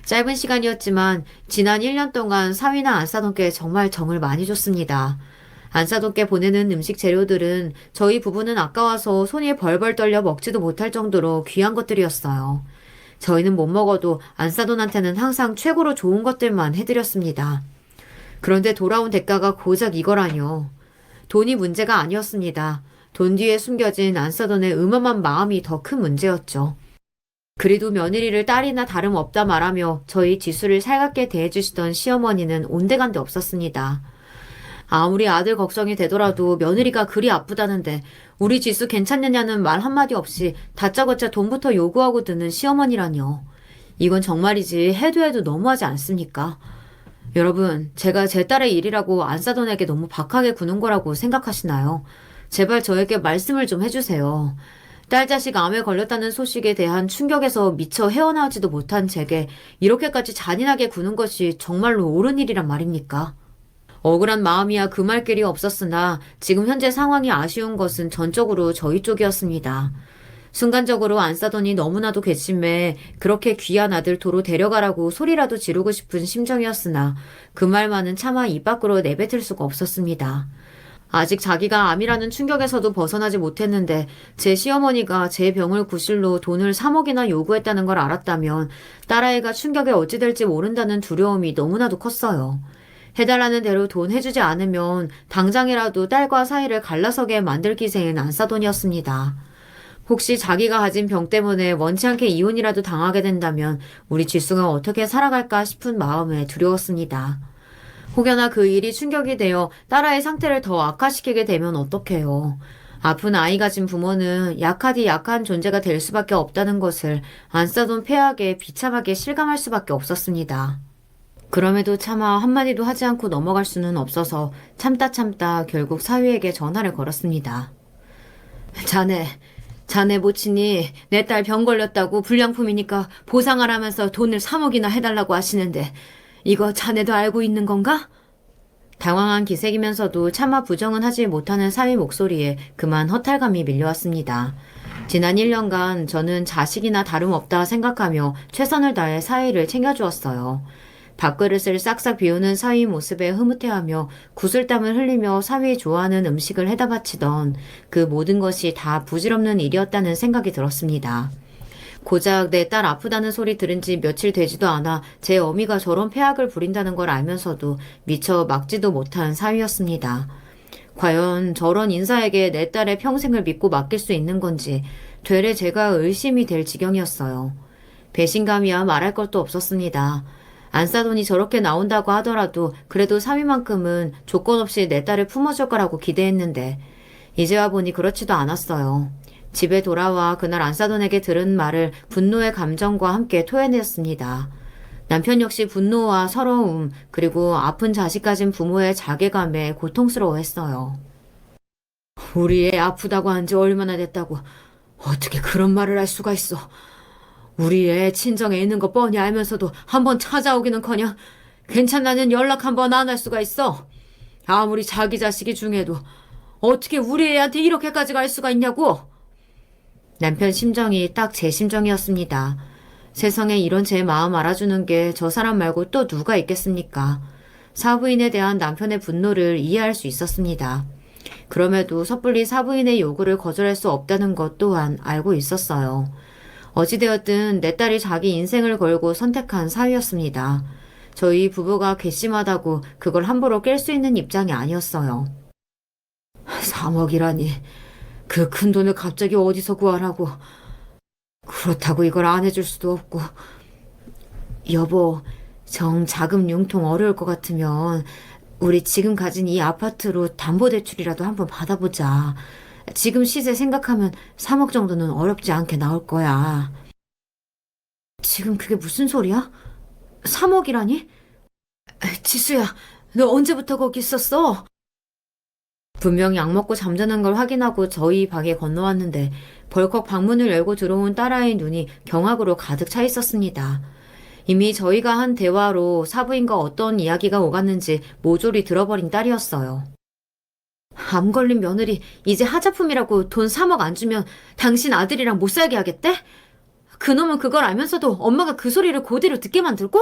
짧은 시간이었지만 지난 1년 동안 사위나 안사돈께 정말 정을 많이 줬습니다. 안사돈께 보내는 음식 재료들은 저희 부부는 아까워서 손이 벌벌 떨려 먹지도 못할 정도로 귀한 것들이었어요. 저희는 못 먹어도 안사돈한테는 항상 최고로 좋은 것들만 해드렸습니다. 그런데 돌아온 대가가 고작 이거라뇨. 돈이 문제가 아니었습니다. 돈 뒤에 숨겨진 안사돈의 음험한 마음이 더 큰 문제였죠. 그래도 며느리를 딸이나 다름없다 말하며 저희 지수를 살갑게 대해주시던 시어머니는 온데간데 없었습니다. 아무리 아들 걱정이 되더라도 며느리가 그리 아프다는데 우리 지수 괜찮느냐는 말 한마디 없이 다짜고짜 돈부터 요구하고 드는 시어머니라뇨. 이건 정말이지 해도 해도 너무하지 않습니까? 여러분, 제가 제 딸의 일이라고 안사돈에게 너무 박하게 구는 거라고 생각하시나요? 제발 저에게 말씀을 좀 해주세요. 딸 자식 암에 걸렸다는 소식에 대한 충격에서 미처 헤어나오지도 못한 제게 이렇게까지 잔인하게 구는 것이 정말로 옳은 일이란 말입니까? 억울한 마음이야 금할 길이 없었으나 지금 현재 상황이 아쉬운 것은 전적으로 저희 쪽이었습니다. 순간적으로 안사돈이 너무나도 괘씸해 그렇게 귀한 아들 도로 데려가라고 소리라도 지르고 싶은 심정이었으나 그 말만은 차마 입 밖으로 내뱉을 수가 없었습니다. 아직 자기가 암이라는 충격에서도 벗어나지 못했는데 제 시어머니가 제 병을 구실로 돈을 3억이나 요구했다는 걸 알았다면 딸아이가 충격에 어찌 될지 모른다는 두려움이 너무나도 컸어요. 해달라는 대로 돈 해주지 않으면 당장이라도 딸과 사이를 갈라서게 만들 기세인 안사돈이었습니다. 혹시 자기가 가진 병 때문에 원치 않게 이혼이라도 당하게 된다면 우리 쥐수가 어떻게 살아갈까 싶은 마음에 두려웠습니다. 혹여나 그 일이 충격이 되어 딸아이 상태를 더 악화시키게 되면 어떡해요. 아픈 아이 가진 부모는 약하디 약한 존재가 될 수밖에 없다는 것을 안사돈 폐하게 비참하게 실감할 수밖에 없었습니다. 그럼에도 차마 한마디도 하지 않고 넘어갈 수는 없어서 참다 결국 사위에게 전화를 걸었습니다. 자네 모친이 내 딸 병 걸렸다고 불량품이니까 보상하라면서 돈을 3억이나 해달라고 하시는데 이거 자네도 알고 있는 건가? 당황한 기색이면서도 차마 부정은 하지 못하는 사위 목소리에 그만 허탈감이 밀려왔습니다. 지난 1년간 저는 자식이나 다름없다 생각하며 최선을 다해 사위를 챙겨주었어요. 밥그릇을 싹싹 비우는 사위 모습에 흐뭇해하며 구슬땀을 흘리며 사위 좋아하는 음식을 해다 바치던 그 모든 것이 다 부질없는 일이었다는 생각이 들었습니다. 고작 내 딸 아프다는 소리 들은 지 며칠 되지도 않아 제 어미가 저런 폐악을 부린다는 걸 알면서도 미처 막지도 못한 사위였습니다. 과연 저런 인사에게 내 딸의 평생을 믿고 맡길 수 있는 건지 되레 제가 의심이 될 지경이었어요. 배신감이야 말할 것도 없었습니다. 안사돈이 저렇게 나온다고 하더라도 그래도 3위만큼은 조건 없이 내 딸을 품어줄 거라고 기대했는데 이제와 보니 그렇지도 않았어요. 집에 돌아와 그날 안사돈에게 들은 말을 분노의 감정과 함께 토해냈습니다. 남편 역시 분노와 서러움 그리고 아픈 자식 가진 부모의 자괴감에 고통스러워했어요. 우리 애 아프다고 한 지 얼마나 됐다고 어떻게 그런 말을 할 수가 있어. 우리 애 친정에 있는 거 뻔히 알면서도 한번 찾아오기는커녕 괜찮다는 연락 한번 안 할 수가 있어. 아무리 자기 자식이 중에도 어떻게 우리 애한테 이렇게까지 갈 수가 있냐고. 남편 심정이 딱 제 심정이었습니다. 세상에 이런 제 마음 알아주는 게 저 사람 말고 또 누가 있겠습니까? 사부인에 대한 남편의 분노를 이해할 수 있었습니다. 그럼에도 섣불리 사부인의 요구를 거절할 수 없다는 것 또한 알고 있었어요. 어찌되었든 내 딸이 자기 인생을 걸고 선택한 사위였습니다. 저희 부부가 괘씸하다고 그걸 함부로 깰 수 있는 입장이 아니었어요. 3억이라니 그 큰 돈을 갑자기 어디서 구하라고. 그렇다고 이걸 안 해줄 수도 없고. 여보, 정 자금 융통 어려울 것 같으면 우리 지금 가진 이 아파트로 담보대출이라도 한번 받아보자. 지금 시세 생각하면 3억 정도는 어렵지 않게 나올 거야. 지금 그게 무슨 소리야? 3억이라니? 지수야, 너 언제부터 거기 있었어? 분명 약 먹고 잠드는 걸 확인하고 저희 방에 건너왔는데 벌컥 방문을 열고 들어온 딸아이 눈이 경악으로 가득 차 있었습니다. 이미 저희가 한 대화로 사부인과 어떤 이야기가 오갔는지 모조리 들어버린 딸이었어요. 암 걸린 며느리 이제 하자품이라고 돈 3억 안 주면 당신 아들이랑 못 살게 하겠대? 그놈은 그걸 알면서도 엄마가 그 소리를 그대로 듣게 만들고?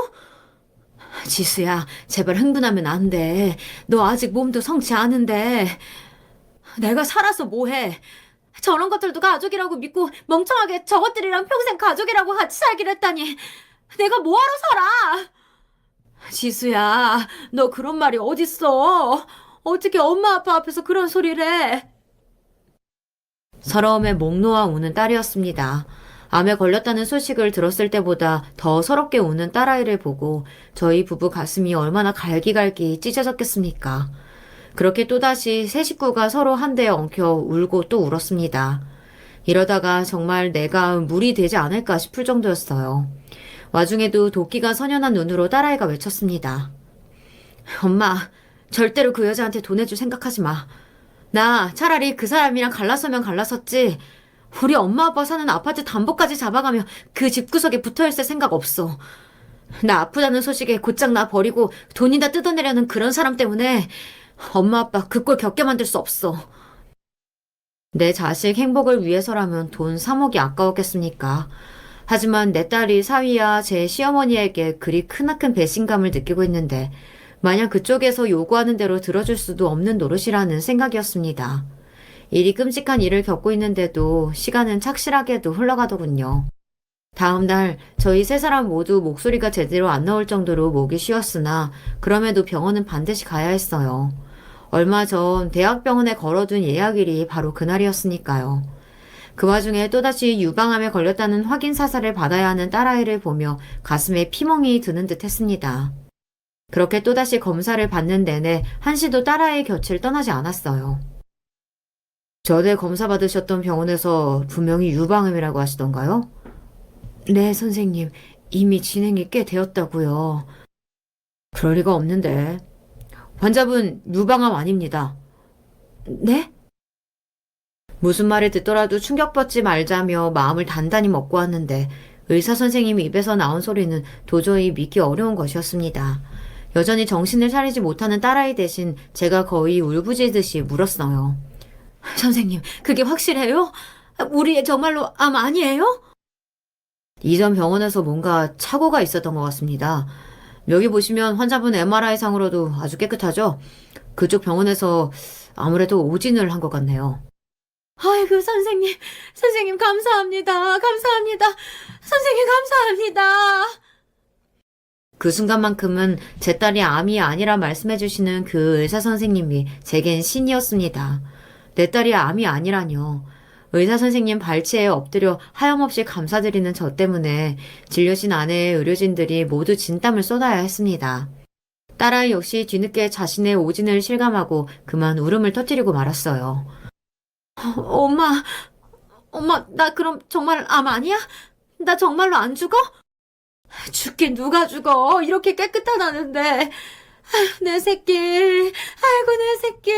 지수야, 제발 흥분하면 안 돼. 너 아직 몸도 성치 않은데. 내가 살아서 뭐해? 저런 것들도 가족이라고 믿고 멍청하게 저것들이랑 평생 가족이라고 같이 살기로 했다니. 내가 뭐하러 살아? 지수야, 너 그런 말이 어딨어? 어떻게 엄마 아빠 앞에서 그런 소리를 해? 서러움에 목 놓아 우는 딸이었습니다. 암에 걸렸다는 소식을 들었을 때보다 더 서럽게 우는 딸아이를 보고 저희 부부 가슴이 얼마나 갈기갈기 찢어졌겠습니까? 그렇게 또다시 세 식구가 서로 한데 엉켜 울고 또 울었습니다. 이러다가 정말 내가 물이 되지 않을까 싶을 정도였어요. 와중에도 도끼가 선연한 눈으로 딸아이가 외쳤습니다. 엄마, 절대로 그 여자한테 돈 내줄 생각하지 마. 나 차라리 그 사람이랑 갈라서면 갈라섰지. 우리 엄마 아빠 사는 아파트 담보까지 잡아가며 그 집구석에 붙어있을 생각 없어. 나 아프다는 소식에 곧장 나 버리고 돈이나 뜯어내려는 그런 사람 때문에 엄마 아빠 그 꼴 겪게 만들 수 없어. 내 자식 행복을 위해서라면 돈 3억이 아까웠겠습니까? 하지만 내 딸이 사위야 제 시어머니에게 그리 크나큰 배신감을 느끼고 있는데 마냥 그쪽에서 요구하는 대로 들어줄 수도 없는 노릇이라는 생각이었습니다. 이리 끔찍한 일을 겪고 있는데도 시간은 착실하게도 흘러가더군요. 다음 날 저희 세 사람 모두 목소리가 제대로 안 나올 정도로 목이 쉬었으나 그럼에도 병원은 반드시 가야 했어요. 얼마 전 대학병원에 걸어둔 예약일이 바로 그날이었으니까요. 그 와중에 또다시 유방암에 걸렸다는 확인 사살을 받아야 하는 딸아이를 보며 가슴에 피멍이 드는 듯 했습니다. 그렇게 또다시 검사를 받는 내내 한시도 딸아이의 곁을 떠나지 않았어요. 전에 검사 받으셨던 병원에서 분명히 유방암이라고 하시던가요? 네, 선생님. 이미 진행이 꽤 되었다고요. 그럴 리가 없는데. 환자분 유방암 아닙니다. 네? 무슨 말을 듣더라도 충격받지 말자며 마음을 단단히 먹고 왔는데 의사 선생님 입에서 나온 소리는 도저히 믿기 어려운 것이었습니다. 여전히 정신을 차리지 못하는 딸아이 대신 제가 거의 울부짖듯이 물었어요. 선생님, 그게 확실해요? 우리 애 정말로 암 아니에요? 이전 병원에서 뭔가 착오가 있었던 것 같습니다. 여기 보시면 환자분 MRI상으로도 아주 깨끗하죠? 그쪽 병원에서 아무래도 오진을 한 것 같네요. 아이고, 선생님, 감사합니다. 감사합니다. 선생님, 감사합니다. 그 순간만큼은 제 딸이 암이 아니라 말씀해주시는 그 의사 선생님이 제겐 신이었습니다. 내 딸이 암이 아니라뇨. 의사 선생님 발치에 엎드려 하염없이 감사드리는 저 때문에 진료실 안에 의료진들이 모두 진땀을 쏟아야 했습니다. 딸아이 역시 뒤늦게 자신의 오진을 실감하고 그만 울음을 터뜨리고 말았어요. 엄마, 나 그럼 정말 암 아니야? 나 정말로 안 죽어? 죽긴 누가 죽어. 이렇게 깨끗하다는데. 아휴, 내 새끼. 아이고, 내 새끼.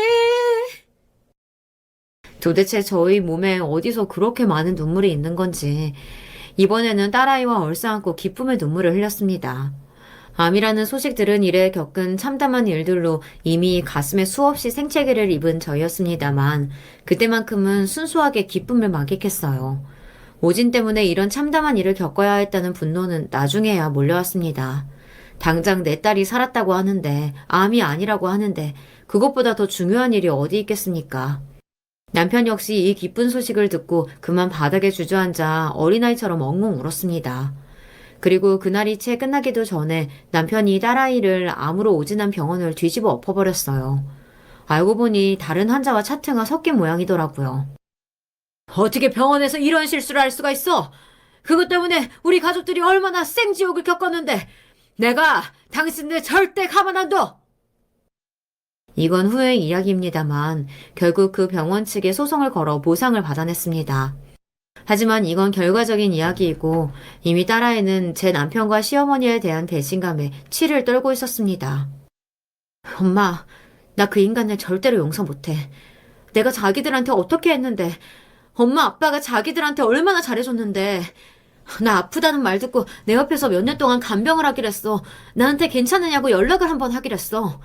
도대체 저희 몸에 어디서 그렇게 많은 눈물이 있는 건지 이번에는 딸아이와 얼싸안고 기쁨의 눈물을 흘렸습니다. 암이라는 소식 들은 이래 겪은 참담한 일들로 이미 가슴에 수없이 생채기를 입은 저였습니다만 그때만큼은 순수하게 기쁨을 만끽했어요. 오진 때문에 이런 참담한 일을 겪어야 했다는 분노는 나중에야 몰려왔습니다. 당장 내 딸이 살았다고 하는데 암이 아니라고 하는데 그것보다 더 중요한 일이 어디 있겠습니까? 남편 역시 이 기쁜 소식을 듣고 그만 바닥에 주저앉아 어린아이처럼 엉엉 울었습니다. 그리고 그날이 채 끝나기도 전에 남편이 딸아이를 암으로 오진한 병원을 뒤집어 엎어버렸어요. 알고 보니 다른 환자와 차트가 섞인 모양이더라고요. 어떻게 병원에서 이런 실수를 할 수가 있어? 그것 때문에 우리 가족들이 얼마나 생지옥을 겪었는데 내가 당신들 절대 가만 안 둬! 이건 후의 이야기입니다만 결국 그 병원 측에 소송을 걸어 보상을 받아냈습니다. 하지만 이건 결과적인 이야기이고 이미 딸아이는 제 남편과 시어머니에 대한 배신감에 치를 떨고 있었습니다. 엄마, 나 그 인간을 절대로 용서 못해. 내가 자기들한테 어떻게 했는데 엄마 아빠가 자기들한테 얼마나 잘해줬는데 나 아프다는 말 듣고 내 옆에서 몇 년 동안 간병을 하기랬어. 나한테 괜찮으냐고 연락을 한번 하기랬어.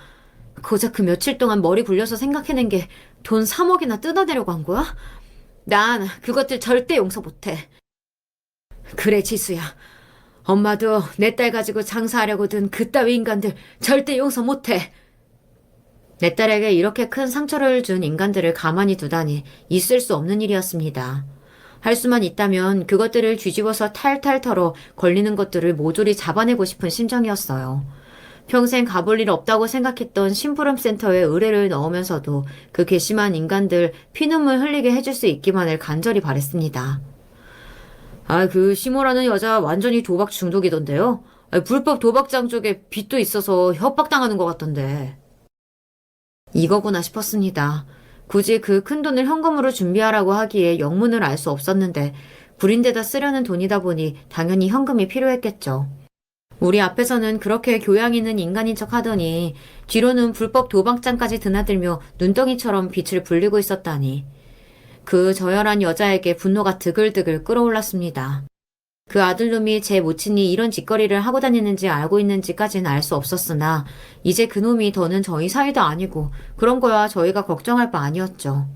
고작 그 며칠 동안 머리 굴려서 생각해낸 게 돈 3억이나 뜯어내려고 한 거야? 난 그것들 절대 용서 못해. 그래, 지수야. 엄마도 내 딸 가지고 장사하려고 든 그따위 인간들 절대 용서 못해. 내 딸에게 이렇게 큰 상처를 준 인간들을 가만히 두다니 있을 수 없는 일이었습니다. 할 수만 있다면 그것들을 뒤집어서 탈탈 털어 걸리는 것들을 모조리 잡아내고 싶은 심정이었어요. 평생 가볼 일 없다고 생각했던 심부름센터에 의뢰를 넣으면서도 그 괘씸한 인간들 피눈물 흘리게 해줄 수 있기만을 간절히 바랬습니다. 아, 그 시모라는 여자 완전히 도박 중독이던데요? 불법 도박장 쪽에 빚도 있어서 협박당하는 것 같던데. 이거구나 싶었습니다. 굳이 그 큰 돈을 현금으로 준비하라고 하기에 영문을 알 수 없었는데 불인데다 쓰려는 돈이다 보니 당연히 현금이 필요했겠죠. 우리 앞에서는 그렇게 교양 있는 인간인 척 하더니 뒤로는 불법 도박장까지 드나들며 눈덩이처럼 빛을 불리고 있었다니. 그 저열한 여자에게 분노가 드글드글 끓어올랐습니다. 그 아들놈이 제 모친이 이런 짓거리를 하고 다니는지 알고 있는지까지는 알 수 없었으나 이제 그놈이 더는 저희 사이도 아니고 그런 거야 저희가 걱정할 바 아니었죠.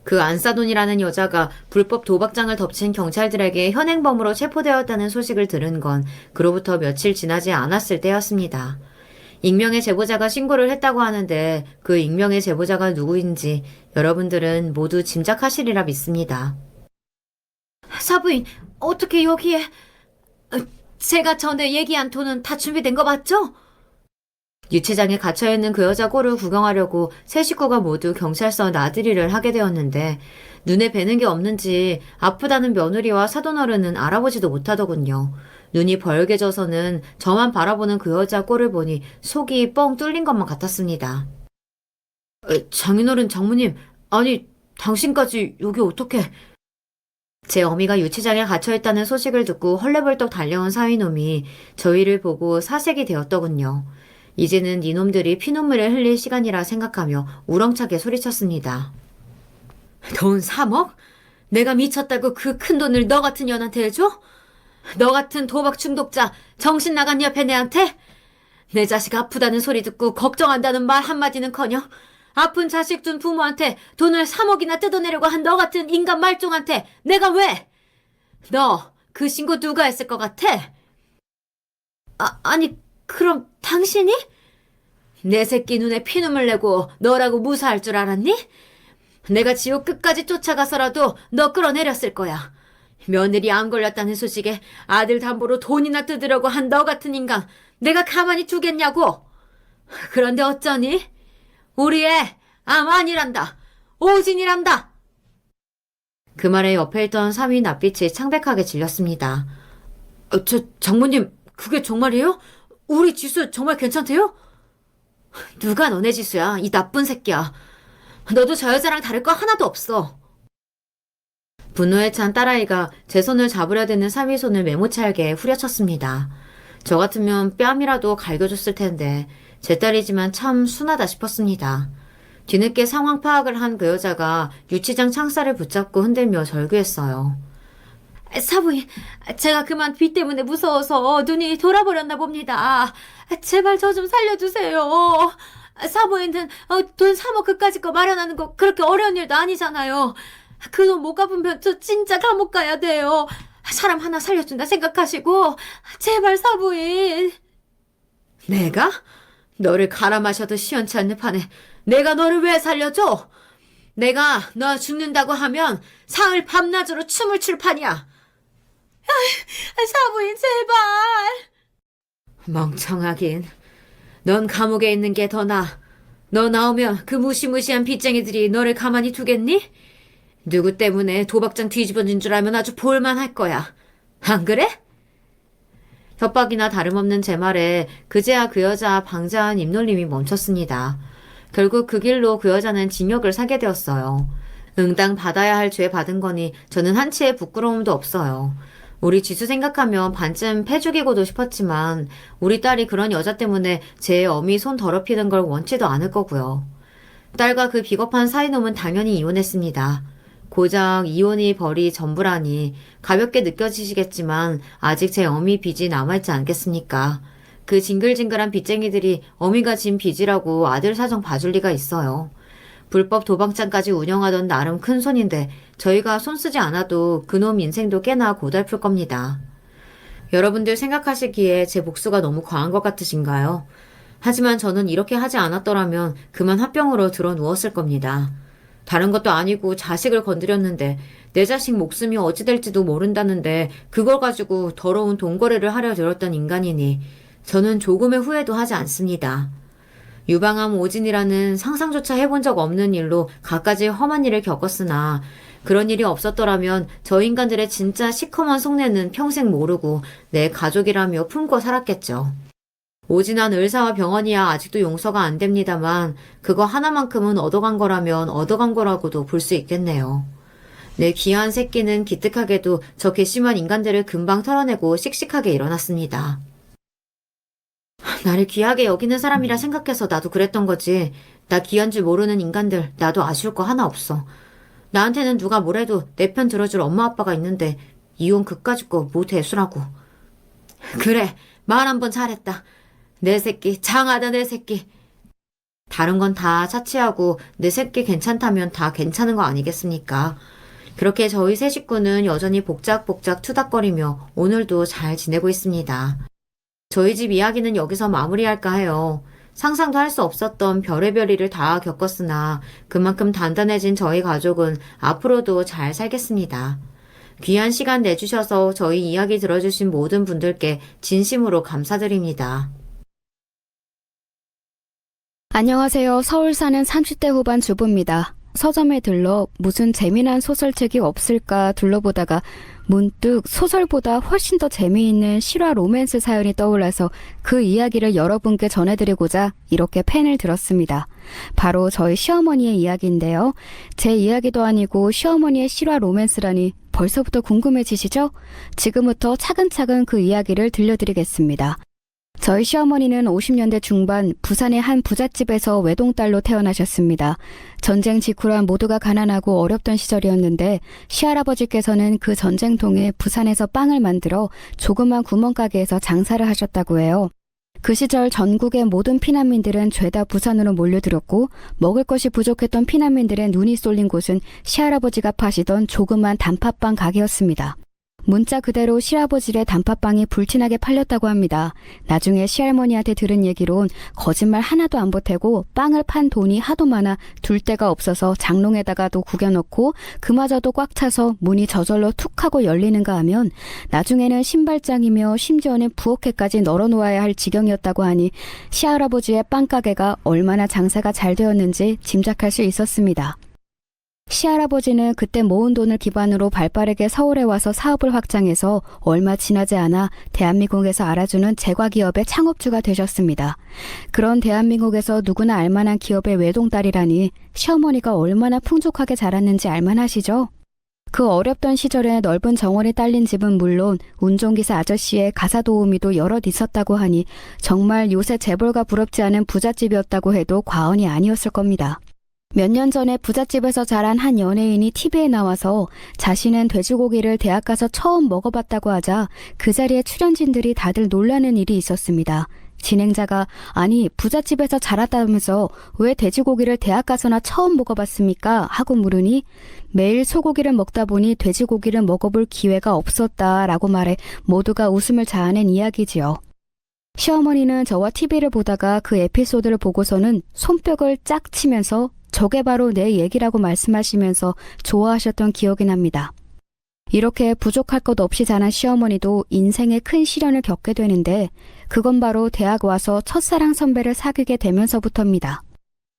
그 안사돈이라는 여자가 불법 도박장을 덮친 경찰들에게 현행범으로 체포되었다는 소식을 들은 건 그로부터 며칠 지나지 않았을 때였습니다. 익명의 제보자가 신고를 했다고 하는데 그 익명의 제보자가 누구인지 여러분들은 모두 짐작하시리라 믿습니다. 사부인, 어떻게 여기에... 제가 전에 얘기한 돈은 다 준비된 거 맞죠? 유치장에 갇혀있는 그 여자 꼴을 구경하려고 세 식구가 모두 경찰서 나들이를 하게 되었는데 눈에 뵈는 게 없는지 아프다는 며느리와 사돈어른은 알아보지도 못하더군요. 눈이 벌게져서는 저만 바라보는 그 여자 꼴을 보니 속이 뻥 뚫린 것만 같았습니다. 장인어른 장모님, 아니 당신까지 여기 어떻게... 제 어미가 유치장에 갇혀있다는 소식을 듣고 헐레벌떡 달려온 사위놈이 저희를 보고 사색이 되었더군요. 이제는 니놈들이 피눈물을 흘릴 시간이라 생각하며 우렁차게 소리쳤습니다. 돈 3억? 내가 미쳤다고 그 큰 돈을 너 같은 년한테 해줘? 너 같은 도박 중독자 정신 나간 옆에 내한테? 내 자식 아프다는 소리 듣고 걱정한다는 말 한마디는커녕 아픈 자식 둔 부모한테 돈을 3억이나 뜯어내려고 한 너 같은 인간 말종한테 내가 왜? 너 그 신고 누가 했을 것 같아? 아니 그럼 당신이? 내 새끼 눈에 피눈물 내고 너라고 무사할 줄 알았니? 내가 지옥 끝까지 쫓아가서라도 너 끌어내렸을 거야. 며느리 안 걸렸다는 소식에 아들 담보로 돈이나 뜯으려고 한 너 같은 인간 내가 가만히 두겠냐고. 그런데 어쩌니? 우리 애 암 아니란다. 오진이란다. 그 말에 옆에 있던 사위 낯빛이 창백하게 질렸습니다. 장모님 그게 정말이에요? 우리 지수 정말 괜찮대요? 누가 너네 지수야, 이 나쁜 새끼야. 너도 저 여자랑 다를 거 하나도 없어. 분노에 찬 딸아이가 제 손을 잡으려 드는 사위 손을 메모찰게 후려쳤습니다. 저 같으면 뺨이라도 갈겨줬을 텐데 제 딸이지만 참 순하다 싶었습니다. 뒤늦게 상황 파악을 한 그 여자가 유치장 창살을 붙잡고 흔들며 절규했어요. 사부인, 제가 그만 빚 때문에 무서워서 눈이 돌아버렸나 봅니다. 제발 저 좀 살려주세요. 사부인은 돈 3억 그까짓 거 마련하는 거 그렇게 어려운 일도 아니잖아요. 그 돈 못 갚으면 저 진짜 감옥 가야 돼요. 사람 하나 살려준다 생각하시고 제발 사부인. 내가? 너를 갈아 마셔도 시원치 않는 판에 내가 너를 왜 살려줘? 내가 너 죽는다고 하면 사흘 밤낮으로 춤을 출 판이야. 사부인 제발. 멍청하긴. 넌 감옥에 있는 게 더 나아. 너 나오면 그 무시무시한 빚쟁이들이 너를 가만히 두겠니? 누구 때문에 도박장 뒤집어진 줄 알면 아주 볼만할 거야. 안 그래? 협박이나 다름없는 제 말에 그제야 그 여자 방자한 입놀림이 멈췄습니다. 결국 그 길로 그 여자는 징역을 사게 되었어요. 응당 받아야 할 죄 받은 거니 저는 한치의 부끄러움도 없어요. 우리 지수 생각하면 반쯤 패죽이고도 싶었지만 우리 딸이 그런 여자 때문에 제 어미 손 더럽히는 걸 원치도 않을 거고요. 딸과 그 비겁한 사이놈은 당연히 이혼했습니다. 고작 이혼이 벌이 전부라니 가볍게 느껴지시겠지만 아직 제 어미 빚이 남아있지 않겠습니까? 그 징글징글한 빚쟁이들이 어미가 진 빚이라고 아들 사정 봐줄 리가 있어요. 불법 도박장까지 운영하던 나름 큰 손인데 저희가 손 쓰지 않아도 그놈 인생도 꽤나 고달플 겁니다. 여러분들 생각하시기에 제 복수가 너무 과한 것 같으신가요? 하지만 저는 이렇게 하지 않았더라면 그만 화병으로 들어 누웠을 겁니다. 다른 것도 아니고 자식을 건드렸는데 내 자식 목숨이 어찌 될지도 모른다는데 그걸 가지고 더러운 돈거래를 하려 들었던 인간이니 저는 조금의 후회도 하지 않습니다. 유방암 오진이라는 상상조차 해본 적 없는 일로 갖가지 험한 일을 겪었으나 그런 일이 없었더라면 저 인간들의 진짜 시커먼 속내는 평생 모르고 내 가족이라며 품고 살았겠죠. 오진한 의사와 병원이야 아직도 용서가 안 됩니다만 그거 하나만큼은 얻어간 거라면 얻어간 거라고도 볼 수 있겠네요. 내 귀한 새끼는 기특하게도 저 괘씸한 인간들을 금방 털어내고 씩씩하게 일어났습니다. 나를 귀하게 여기는 사람이라 생각해서 나도 그랬던 거지. 나 귀한 줄 모르는 인간들 나도 아쉬울 거 하나 없어. 나한테는 누가 뭐래도 내 편 들어줄 엄마 아빠가 있는데 이혼 그까짓 거 뭐 대수라고. 그래, 말 한번 잘했다. 내 새끼 장하다 내 새끼. 다른 건 다 차치하고 내 새끼 괜찮다면 다 괜찮은 거 아니겠습니까? 그렇게 저희 세 식구는 여전히 복작복작 투닥거리며 오늘도 잘 지내고 있습니다. 저희 집 이야기는 여기서 마무리할까 해요. 상상도 할 수 없었던 별의별 일을 다 겪었으나 그만큼 단단해진 저희 가족은 앞으로도 잘 살겠습니다. 귀한 시간 내주셔서 저희 이야기 들어주신 모든 분들께 진심으로 감사드립니다. 안녕하세요. 서울 사는 30대 후반 주부입니다. 서점에 들러 무슨 재미난 소설책이 없을까 둘러보다가 문득 소설보다 훨씬 더 재미있는 실화 로맨스 사연이 떠올라서 그 이야기를 여러분께 전해드리고자 이렇게 펜을 들었습니다. 바로 저희 시어머니의 이야기인데요. 제 이야기도 아니고 시어머니의 실화 로맨스라니 벌써부터 궁금해지시죠? 지금부터 차근차근 그 이야기를 들려드리겠습니다. 저희 시어머니는 50년대 중반 부산의 한 부잣집에서 외동딸로 태어나셨습니다. 전쟁 직후라 모두가 가난하고 어렵던 시절이었는데 시할아버지께서는 그 전쟁통에 부산에서 빵을 만들어 조그만 구멍가게에서 장사를 하셨다고 해요. 그 시절 전국의 모든 피난민들은 죄다 부산으로 몰려들었고 먹을 것이 부족했던 피난민들의 눈이 쏠린 곳은 시할아버지가 파시던 조그만 단팥빵 가게였습니다. 문자 그대로 시아버지의 단팥빵이 불티나게 팔렸다고 합니다. 나중에 시할머니한테 들은 얘기론 거짓말 하나도 안 보태고 빵을 판 돈이 하도 많아 둘 데가 없어서 장롱에다가도 구겨넣고 그마저도 꽉 차서 문이 저절로 툭 하고 열리는가 하면 나중에는 신발장이며 심지어는 부엌에까지 널어놓아야 할 지경이었다고 하니 시할아버지의 빵가게가 얼마나 장사가 잘 되었는지 짐작할 수 있었습니다. 시할아버지는 그때 모은 돈을 기반으로 발빠르게 서울에 와서 사업을 확장해서 얼마 지나지 않아 대한민국에서 알아주는 제과기업의 창업주가 되셨습니다. 그런 대한민국에서 누구나 알만한 기업의 외동딸이라니 시어머니가 얼마나 풍족하게 자랐는지 알만하시죠? 그 어렵던 시절에 넓은 정원이 딸린 집은 물론 운전기사 아저씨의 가사 도우미도 여럿 있었다고 하니 정말 요새 재벌가 부럽지 않은 부잣집이었다고 해도 과언이 아니었을 겁니다. 몇 년 전에 부잣집에서 자란 한 연예인이 TV에 나와서 자신은 돼지고기를 대학 가서 처음 먹어봤다고 하자 그 자리에 출연진들이 다들 놀라는 일이 있었습니다. 진행자가 아니 부잣집에서 자랐다면서 왜 돼지고기를 대학 가서나 처음 먹어봤습니까? 하고 물으니 매일 소고기를 먹다 보니 돼지고기를 먹어볼 기회가 없었다라고 말해 모두가 웃음을 자아낸 이야기지요. 시어머니는 저와 TV를 보다가 그 에피소드를 보고서는 손뼉을 짝 치면서 저게 바로 내 얘기라고 말씀하시면서 좋아하셨던 기억이 납니다. 이렇게 부족할 것 없이 자란 시어머니도 인생의 큰 시련을 겪게 되는데 그건 바로 대학 와서 첫사랑 선배를 사귀게 되면서부터입니다.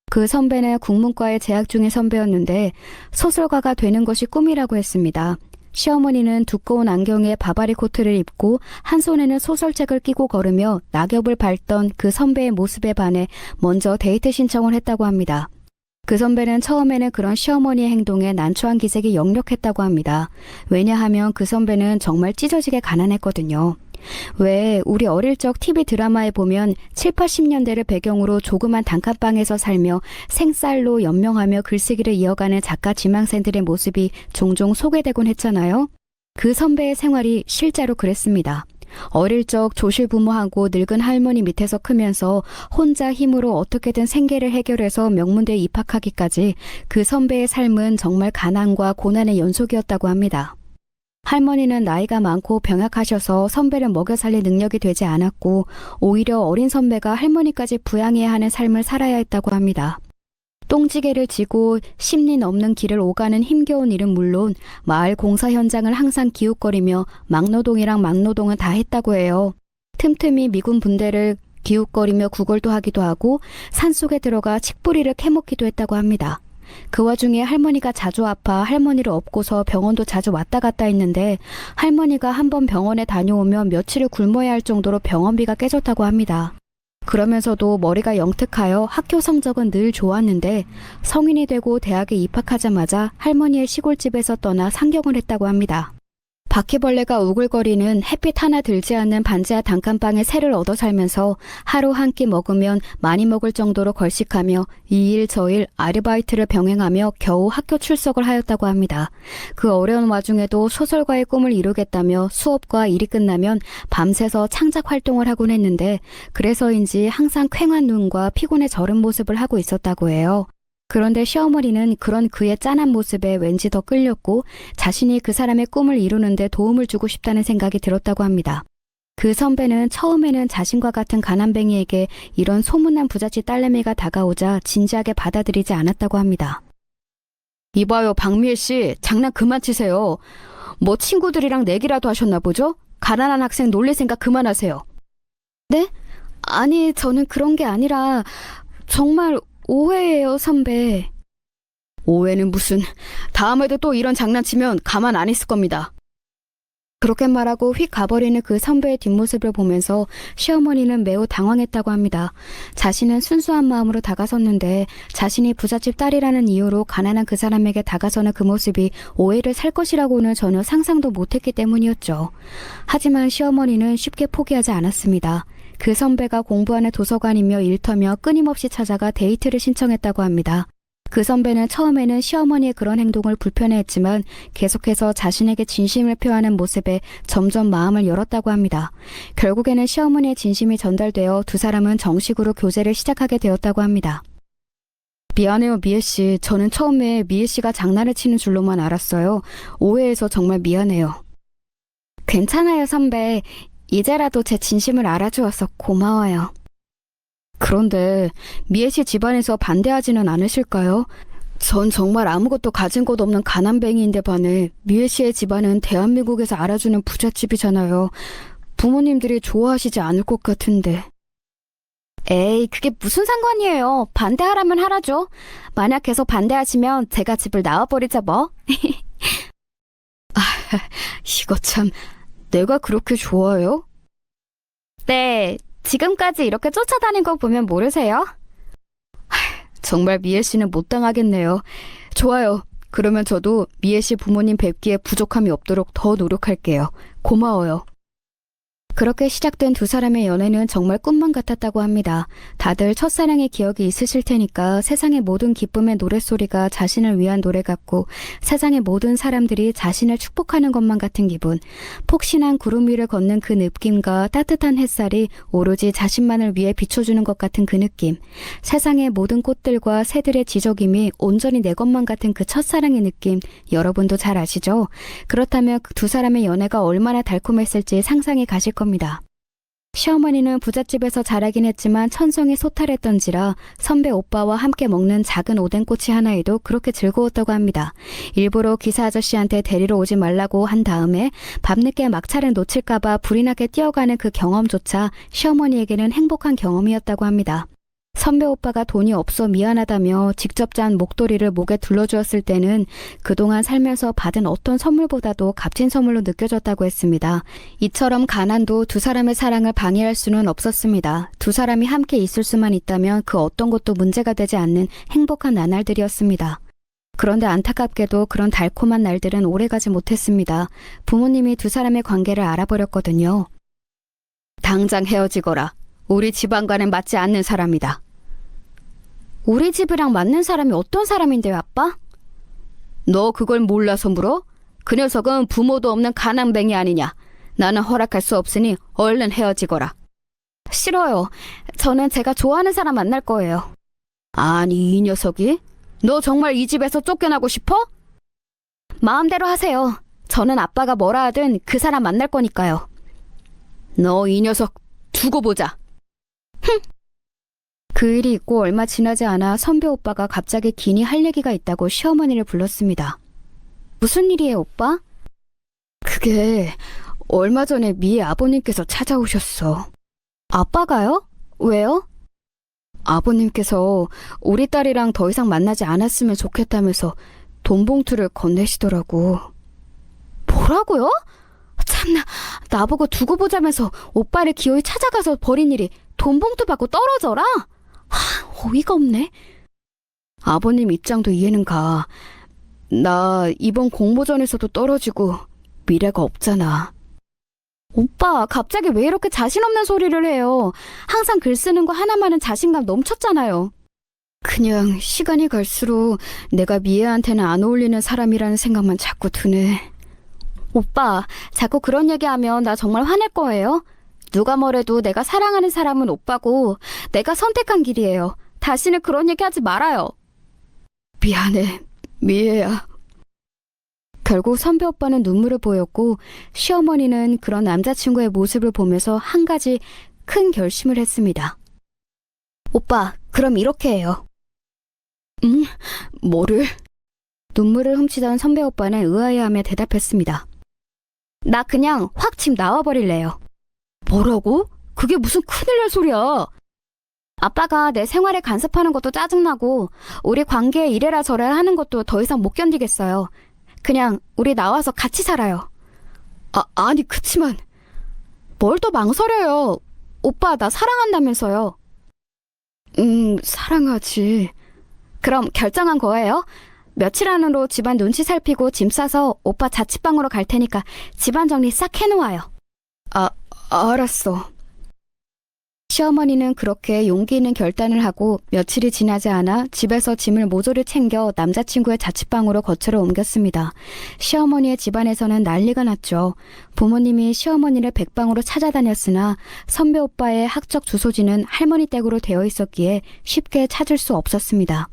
그 선배는 국문과에 재학 중인 선배였는데 소설가가 되는 것이 꿈이라고 했습니다. 시어머니는 두꺼운 안경에 바바리 코트를 입고 한 손에는 소설책을 끼고 걸으며 낙엽을 밟던 그 선배의 모습에 반해 먼저 데이트 신청을 했다고 합니다. 그 선배는 처음에는 그런 시어머니의 행동에 난처한 기색이 역력했다고 합니다. 왜냐하면 그 선배는 정말 찢어지게 가난했거든요. 왜 우리 어릴 적 TV 드라마에 보면 7, 80년대를 배경으로 조그만 단칸방에서 살며 생쌀로 연명하며 글쓰기를 이어가는 작가 지망생들의 모습이 종종 소개되곤 했잖아요. 그 선배의 생활이 실제로 그랬습니다. 어릴 적 조실부모하고 늙은 할머니 밑에서 크면서 혼자 힘으로 어떻게든 생계를 해결해서 명문대에 입학하기까지 그 선배의 삶은 정말 가난과 고난의 연속이었다고 합니다. 할머니는 나이가 많고 병약하셔서 선배를 먹여 살릴 능력이 되지 않았고 오히려 어린 선배가 할머니까지 부양해야 하는 삶을 살아야 했다고 합니다. 똥지개를 지고 10리 넘는 길을 오가는 힘겨운 일은 물론 마을 공사 현장을 항상 기웃거리며 막노동이랑 막노동은 다 했다고 해요. 틈틈이 미군 분대를 기웃거리며 구걸도 하기도 하고 산속에 들어가 칡뿌리를 캐먹기도 했다고 합니다. 그 와중에 할머니가 자주 아파 할머니를 업고서 병원도 자주 왔다 갔다 했는데 할머니가 한번 병원에 다녀오면 며칠을 굶어야 할 정도로 병원비가 깨졌다고 합니다. 그러면서도 머리가 영특하여 학교 성적은 늘 좋았는데 성인이 되고 대학에 입학하자마자 할머니의 시골집에서 떠나 상경을 했다고 합니다. 바퀴벌레가 우글거리는 햇빛 하나 들지 않는 반지하 단칸방에 새를 얻어 살면서 하루 한 끼 먹으면 많이 먹을 정도로 걸식하며 이 일 저 일 아르바이트를 병행하며 겨우 학교 출석을 하였다고 합니다. 그 어려운 와중에도 소설가의 꿈을 이루겠다며 수업과 일이 끝나면 밤새서 창작 활동을 하곤 했는데 그래서인지 항상 퀭한 눈과 피곤에 절은 모습을 하고 있었다고 해요. 그런데 시어머니는 그런 그의 짠한 모습에 왠지 더 끌렸고 자신이 그 사람의 꿈을 이루는데 도움을 주고 싶다는 생각이 들었다고 합니다. 그 선배는 처음에는 자신과 같은 가난뱅이에게 이런 소문난 부잣집 딸내미가 다가오자 진지하게 받아들이지 않았다고 합니다. 이봐요, 박미애 씨, 장난 그만 치세요. 뭐 친구들이랑 내기라도 하셨나 보죠? 가난한 학생 놀릴 생각 그만하세요. 네? 아니, 저는 그런 게 아니라 정말 오해예요, 선배. 오해는 무슨. 다음에도 또 이런 장난치면 가만 안 있을 겁니다. 그렇게 말하고 휙 가버리는 그 선배의 뒷모습을 보면서 시어머니는 매우 당황했다고 합니다. 자신은 순수한 마음으로 다가섰는데 자신이 부잣집 딸이라는 이유로 가난한 그 사람에게 다가서는 그 모습이 오해를 살 것이라고는 전혀 상상도 못했기 때문이었죠. 하지만 시어머니는 쉽게 포기하지 않았습니다. 그 선배가 공부하는 도서관이며 일터며 끊임없이 찾아가 데이트를 신청했다고 합니다. 그 선배는 처음에는 시어머니의 그런 행동을 불편해했지만 계속해서 자신에게 진심을 표하는 모습에 점점 마음을 열었다고 합니다. 결국에는 시어머니의 진심이 전달되어 두 사람은 정식으로 교제를 시작하게 되었다고 합니다. 미안해요, 미애씨. 저는 처음에 미애씨가 장난을 치는 줄로만 알았어요. 오해해서 정말 미안해요. 괜찮아요, 선배. 이제라도 제 진심을 알아주어서 고마워요. 그런데 미애씨 집안에서 반대하지는 않으실까요? 전 정말 아무것도 가진 것 없는 가난뱅이인데 반해 미애씨의 집안은 대한민국에서 알아주는 부잣집이잖아요. 부모님들이 좋아하시지 않을 것 같은데. 에이, 그게 무슨 상관이에요. 반대하라면 하라죠. 만약 계속 반대하시면 제가 집을 나와버리자 뭐. 이거 참... 내가 그렇게 좋아요? 네, 지금까지 이렇게 쫓아다닌 거 보면 모르세요? 정말 미애 씨는 못 당하겠네요. 좋아요. 그러면 저도 미애 씨 부모님 뵙기에 부족함이 없도록 더 노력할게요. 고마워요. 그렇게 시작된 두 사람의 연애는 정말 꿈만 같았다고 합니다. 다들 첫사랑의 기억이 있으실 테니까 세상의 모든 기쁨의 노랫소리가 자신을 위한 노래 같고 세상의 모든 사람들이 자신을 축복하는 것만 같은 기분. 폭신한 구름 위를 걷는 그 느낌과 따뜻한 햇살이 오로지 자신만을 위해 비춰주는 것 같은 그 느낌. 세상의 모든 꽃들과 새들의 지저김이 온전히 내 것만 같은 그 첫사랑의 느낌. 여러분도 잘 아시죠? 그렇다면 그 두 사람의 연애가 얼마나 달콤했을지 상상이 가실 겁니다. 시어머니는 부잣집에서 자라긴 했지만 천성이 소탈했던지라 선배 오빠와 함께 먹는 작은 오뎅꼬치 하나에도 그렇게 즐거웠다고 합니다. 일부러 기사 아저씨한테 데리러 오지 말라고 한 다음에 밤늦게 막차를 놓칠까봐 불이 나게 뛰어가는 그 경험조차 시어머니에게는 행복한 경험이었다고 합니다. 선배 오빠가 돈이 없어 미안하다며 직접 짠 목도리를 목에 둘러주었을 때는 그동안 살면서 받은 어떤 선물보다도 값진 선물로 느껴졌다고 했습니다. 이처럼 가난도 두 사람의 사랑을 방해할 수는 없었습니다. 두 사람이 함께 있을 수만 있다면 그 어떤 것도 문제가 되지 않는 행복한 나날들이었습니다. 그런데 안타깝게도 그런 달콤한 날들은 오래가지 못했습니다. 부모님이 두 사람의 관계를 알아버렸거든요. 당장 헤어지거라. 우리 집안과는 맞지 않는 사람이다. 우리 집이랑 맞는 사람이 어떤 사람인데요, 아빠? 너 그걸 몰라서 물어? 그 녀석은 부모도 없는 가난뱅이 아니냐. 나는 허락할 수 없으니 얼른 헤어지거라. 싫어요. 저는 제가 좋아하는 사람 만날 거예요. 아니, 이 녀석이? 너 정말 이 집에서 쫓겨나고 싶어? 마음대로 하세요. 저는 아빠가 뭐라 하든 그 사람 만날 거니까요. 너 이 녀석 두고 보자. 흥! 그 일이 있고 얼마 지나지 않아 선배 오빠가 갑자기 기니 할 얘기가 있다고 시어머니를 불렀습니다. 무슨 일이에요, 오빠? 그게 얼마 전에 미애 아버님께서 찾아오셨어. 아빠가요? 왜요? 아버님께서 우리 딸이랑 더 이상 만나지 않았으면 좋겠다면서 돈 봉투를 건네시더라고. 뭐라고요? 참나, 나보고 두고 보자면서 오빠를 기어이 찾아가서 버린 일이 돈 봉투 받고 떨어져라? 어이가 없네. 아버님 입장도 이해는 가. 나 이번 공모전에서도 떨어지고 미래가 없잖아. 오빠, 갑자기 왜 이렇게 자신 없는 소리를 해요? 항상 글 쓰는 거 하나만은 자신감 넘쳤잖아요. 그냥 시간이 갈수록 내가 미애한테는 안 어울리는 사람이라는 생각만 자꾸 드네. 오빠, 자꾸 그런 얘기하면 나 정말 화낼 거예요. 누가 뭐래도 내가 사랑하는 사람은 오빠고 내가 선택한 길이에요. 다시는 그런 얘기 하지 말아요. 미안해, 미애야. 결국 선배 오빠는 눈물을 보였고 시어머니는 그런 남자친구의 모습을 보면서 한 가지 큰 결심을 했습니다. 오빠, 그럼 이렇게 해요. 응? 뭐를? 눈물을 훔치던 선배 오빠는 의아해하며 대답했습니다. 나 그냥 확 집 나와버릴래요. 뭐라고? 그게 무슨 큰일 날 소리야. 아빠가 내 생활에 간섭하는 것도 짜증나고 우리 관계에 이래라 저래라 하는 것도 더 이상 못 견디겠어요. 그냥 우리 나와서 같이 살아요. 아니 그치만 뭘 또 망설여요. 오빠 나 사랑한다면서요. 사랑하지. 그럼 결정한 거예요? 며칠 안으로 집안 눈치 살피고 짐 싸서 오빠 자취방으로 갈 테니까 집안 정리 싹 해놓아요. 알았어. 시어머니는 그렇게 용기 있는 결단을 하고 며칠이 지나지 않아 집에서 짐을 모조리 챙겨 남자친구의 자취방으로 거처를 옮겼습니다. 시어머니의 집안에서는 난리가 났죠. 부모님이 시어머니를 백방으로 찾아다녔으나 선배 오빠의 학적 주소지는 할머니 댁으로 되어 있었기에 쉽게 찾을 수 없었습니다.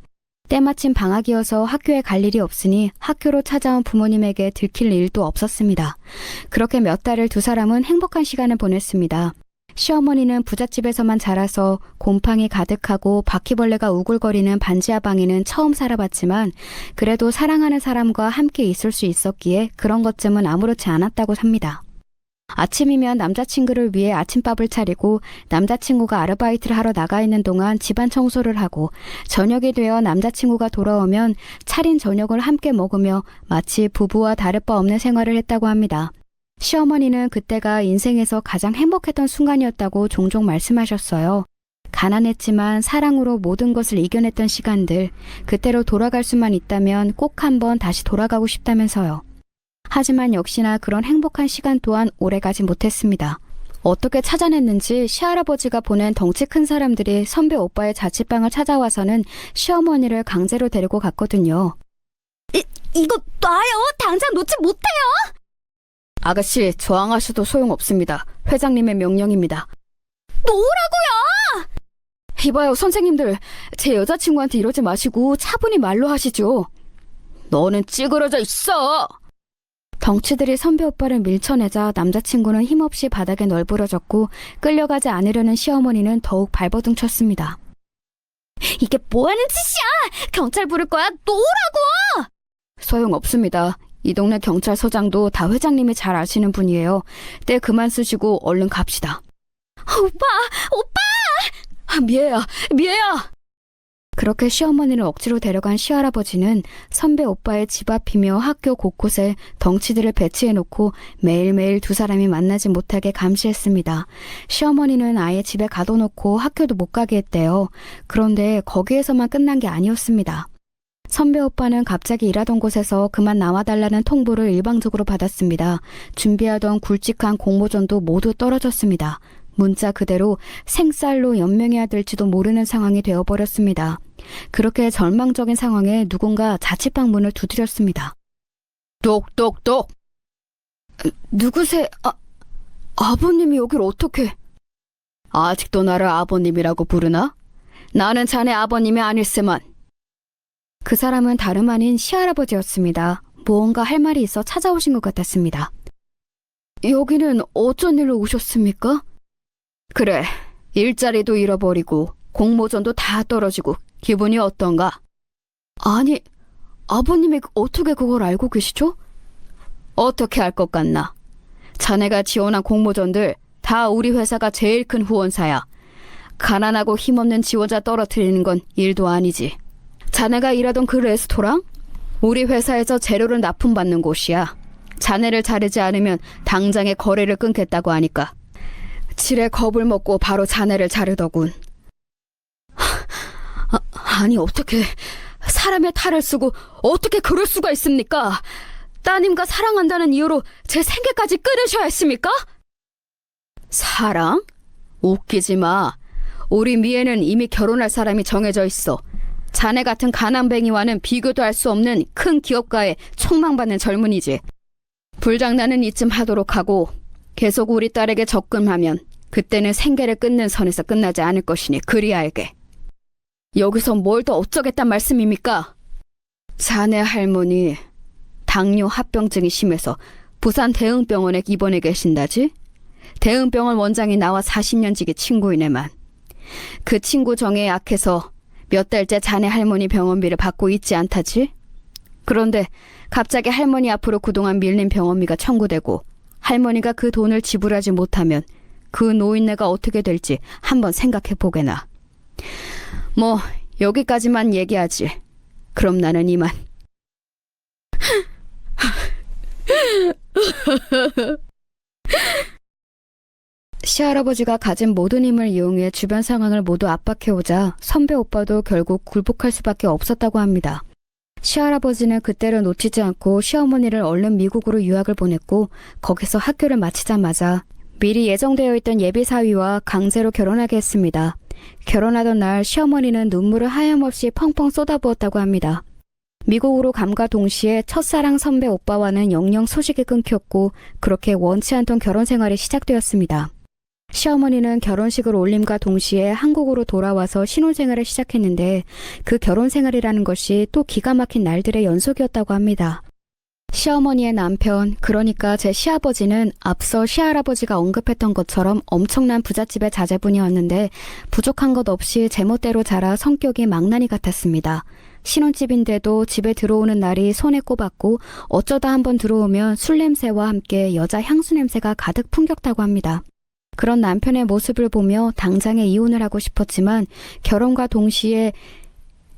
때마침 방학이어서 학교에 갈 일이 없으니 학교로 찾아온 부모님에게 들킬 일도 없었습니다. 그렇게 몇 달을 두 사람은 행복한 시간을 보냈습니다. 시어머니는 부잣집에서만 자라서 곰팡이 가득하고 바퀴벌레가 우글거리는 반지하 방에는 처음 살아봤지만 그래도 사랑하는 사람과 함께 있을 수 있었기에 그런 것쯤은 아무렇지 않았다고 삽니다. 아침이면 남자친구를 위해 아침밥을 차리고 남자친구가 아르바이트를 하러 나가 있는 동안 집안 청소를 하고 저녁이 되어 남자친구가 돌아오면 차린 저녁을 함께 먹으며 마치 부부와 다를 바 없는 생활을 했다고 합니다. 시어머니는 그때가 인생에서 가장 행복했던 순간이었다고 종종 말씀하셨어요. 가난했지만 사랑으로 모든 것을 이겨냈던 시간들, 그때로 돌아갈 수만 있다면 꼭 한번 다시 돌아가고 싶다면서요. 하지만 역시나 그런 행복한 시간 또한 오래가지 못했습니다. 어떻게 찾아냈는지 시할아버지가 보낸 덩치 큰 사람들이 선배 오빠의 자취방을 찾아와서는 시어머니를 강제로 데리고 갔거든요. 이거 놔요! 당장 놓지 못해요! 아가씨, 저항하셔도 소용없습니다. 회장님의 명령입니다. 놓으라고요! 이봐요, 선생님들. 제 여자친구한테 이러지 마시고 차분히 말로 하시죠. 너는 찌그러져 있어! 덩치들이 선배 오빠를 밀쳐내자 남자친구는 힘없이 바닥에 널브러졌고 끌려가지 않으려는 시어머니는 더욱 발버둥 쳤습니다. 이게 뭐하는 짓이야! 경찰 부를 거야! 놓으라고! 소용없습니다. 이 동네 경찰서장도 다 회장님이 잘 아시는 분이에요. 때 그만 쓰시고 얼른 갑시다. 오빠! 미애야! 그렇게 시어머니를 억지로 데려간 시할아버지는 선배 오빠의 집 앞이며 학교 곳곳에 덩치들을 배치해놓고 매일매일 두 사람이 만나지 못하게 감시했습니다. 시어머니는 아예 집에 가둬놓고 학교도 못 가게 했대요. 그런데 거기에서만 끝난 게 아니었습니다. 선배 오빠는 갑자기 일하던 곳에서 그만 나와달라는 통보를 일방적으로 받았습니다. 준비하던 굵직한 공모전도 모두 떨어졌습니다. 문자 그대로 생쌀로 연명해야 될지도 모르는 상황이 되어버렸습니다. 그렇게 절망적인 상황에 누군가 자취방 문을 두드렸습니다. 똑똑똑! 누구세? 아버님이 여길 어떻게? 아직도 나를 아버님이라고 부르나? 나는 자네 아버님이 아닐세만. 그 사람은 다름 아닌 시할아버지였습니다. 무언가 할 말이 있어 찾아오신 것 같았습니다. 여기는 어쩐 일로 오셨습니까? 그래, 일자리도 잃어버리고 공모전도 다 떨어지고 기분이 어떤가? 아니, 아버님이 어떻게 그걸 알고 계시죠? 어떻게 알 것 같나? 자네가 지원한 공모전들 다 우리 회사가 제일 큰 후원사야. 가난하고 힘없는 지원자 떨어뜨리는 건 일도 아니지. 자네가 일하던 그 레스토랑? 우리 회사에서 재료를 납품받는 곳이야. 자네를 자르지 않으면 당장에 거래를 끊겠다고 하니까 지레 겁을 먹고 바로 자네를 자르더군. 아니 어떻게 사람의 탈을 쓰고 어떻게 그럴 수가 있습니까? 따님과 사랑한다는 이유로 제 생계까지 끊으셔야 했습니까? 사랑? 웃기지 마. 우리 미애는 이미 결혼할 사람이 정해져 있어. 자네 같은 가난뱅이와는 비교도 할 수 없는 큰 기업가에 촉망받는 젊은이지. 불장난은 이쯤 하도록 하고 계속 우리 딸에게 접근하면 그때는 생계를 끊는 선에서 끝나지 않을 것이니 그리 알게. 여기서 뭘 더 어쩌겠단 말씀입니까? 자네 할머니 당뇨 합병증이 심해서 부산 대흥병원에 입원해 계신다지? 대흥병원 원장이 나와 40년 지기 친구이네만. 그 친구 정에 약해서 몇 달째 자네 할머니 병원비를 받고 있지 않다지? 그런데 갑자기 할머니 앞으로 그동안 밀린 병원비가 청구되고 할머니가 그 돈을 지불하지 못하면 그 노인네가 어떻게 될지 한번 생각해 보게나. 뭐 여기까지만 얘기하지. 그럼 나는 이만. 시할아버지가 가진 모든 힘을 이용해 주변 상황을 모두 압박해오자 선배 오빠도 결국 굴복할 수밖에 없었다고 합니다. 시할아버지는 그때를 놓치지 않고 시어머니를 얼른 미국으로 유학을 보냈고 거기서 학교를 마치자마자 미리 예정되어 있던 예비사위와 강제로 결혼하게 했습니다. 결혼하던 날 시어머니는 눈물을 하염없이 펑펑 쏟아부었다고 합니다. 미국으로 감과 동시에 첫사랑 선배 오빠와는 영영 소식이 끊겼고 그렇게 원치 않던 결혼 생활이 시작되었습니다. 시어머니는 결혼식을 올림과 동시에 한국으로 돌아와서 신혼생활을 시작했는데 그 결혼생활이라는 것이 또 기가 막힌 날들의 연속이었다고 합니다. 시어머니의 남편, 그러니까 제 시아버지는 앞서 시할아버지가 언급했던 것처럼 엄청난 부잣집의 자제분이었는데 부족한 것 없이 제멋대로 자라 성격이 망나니 같았습니다. 신혼집인데도 집에 들어오는 날이 손에 꼽았고 어쩌다 한번 들어오면 술 냄새와 함께 여자 향수 냄새가 가득 풍겼다고 합니다. 그런 남편의 모습을 보며 당장에 이혼을 하고 싶었지만 결혼과 동시에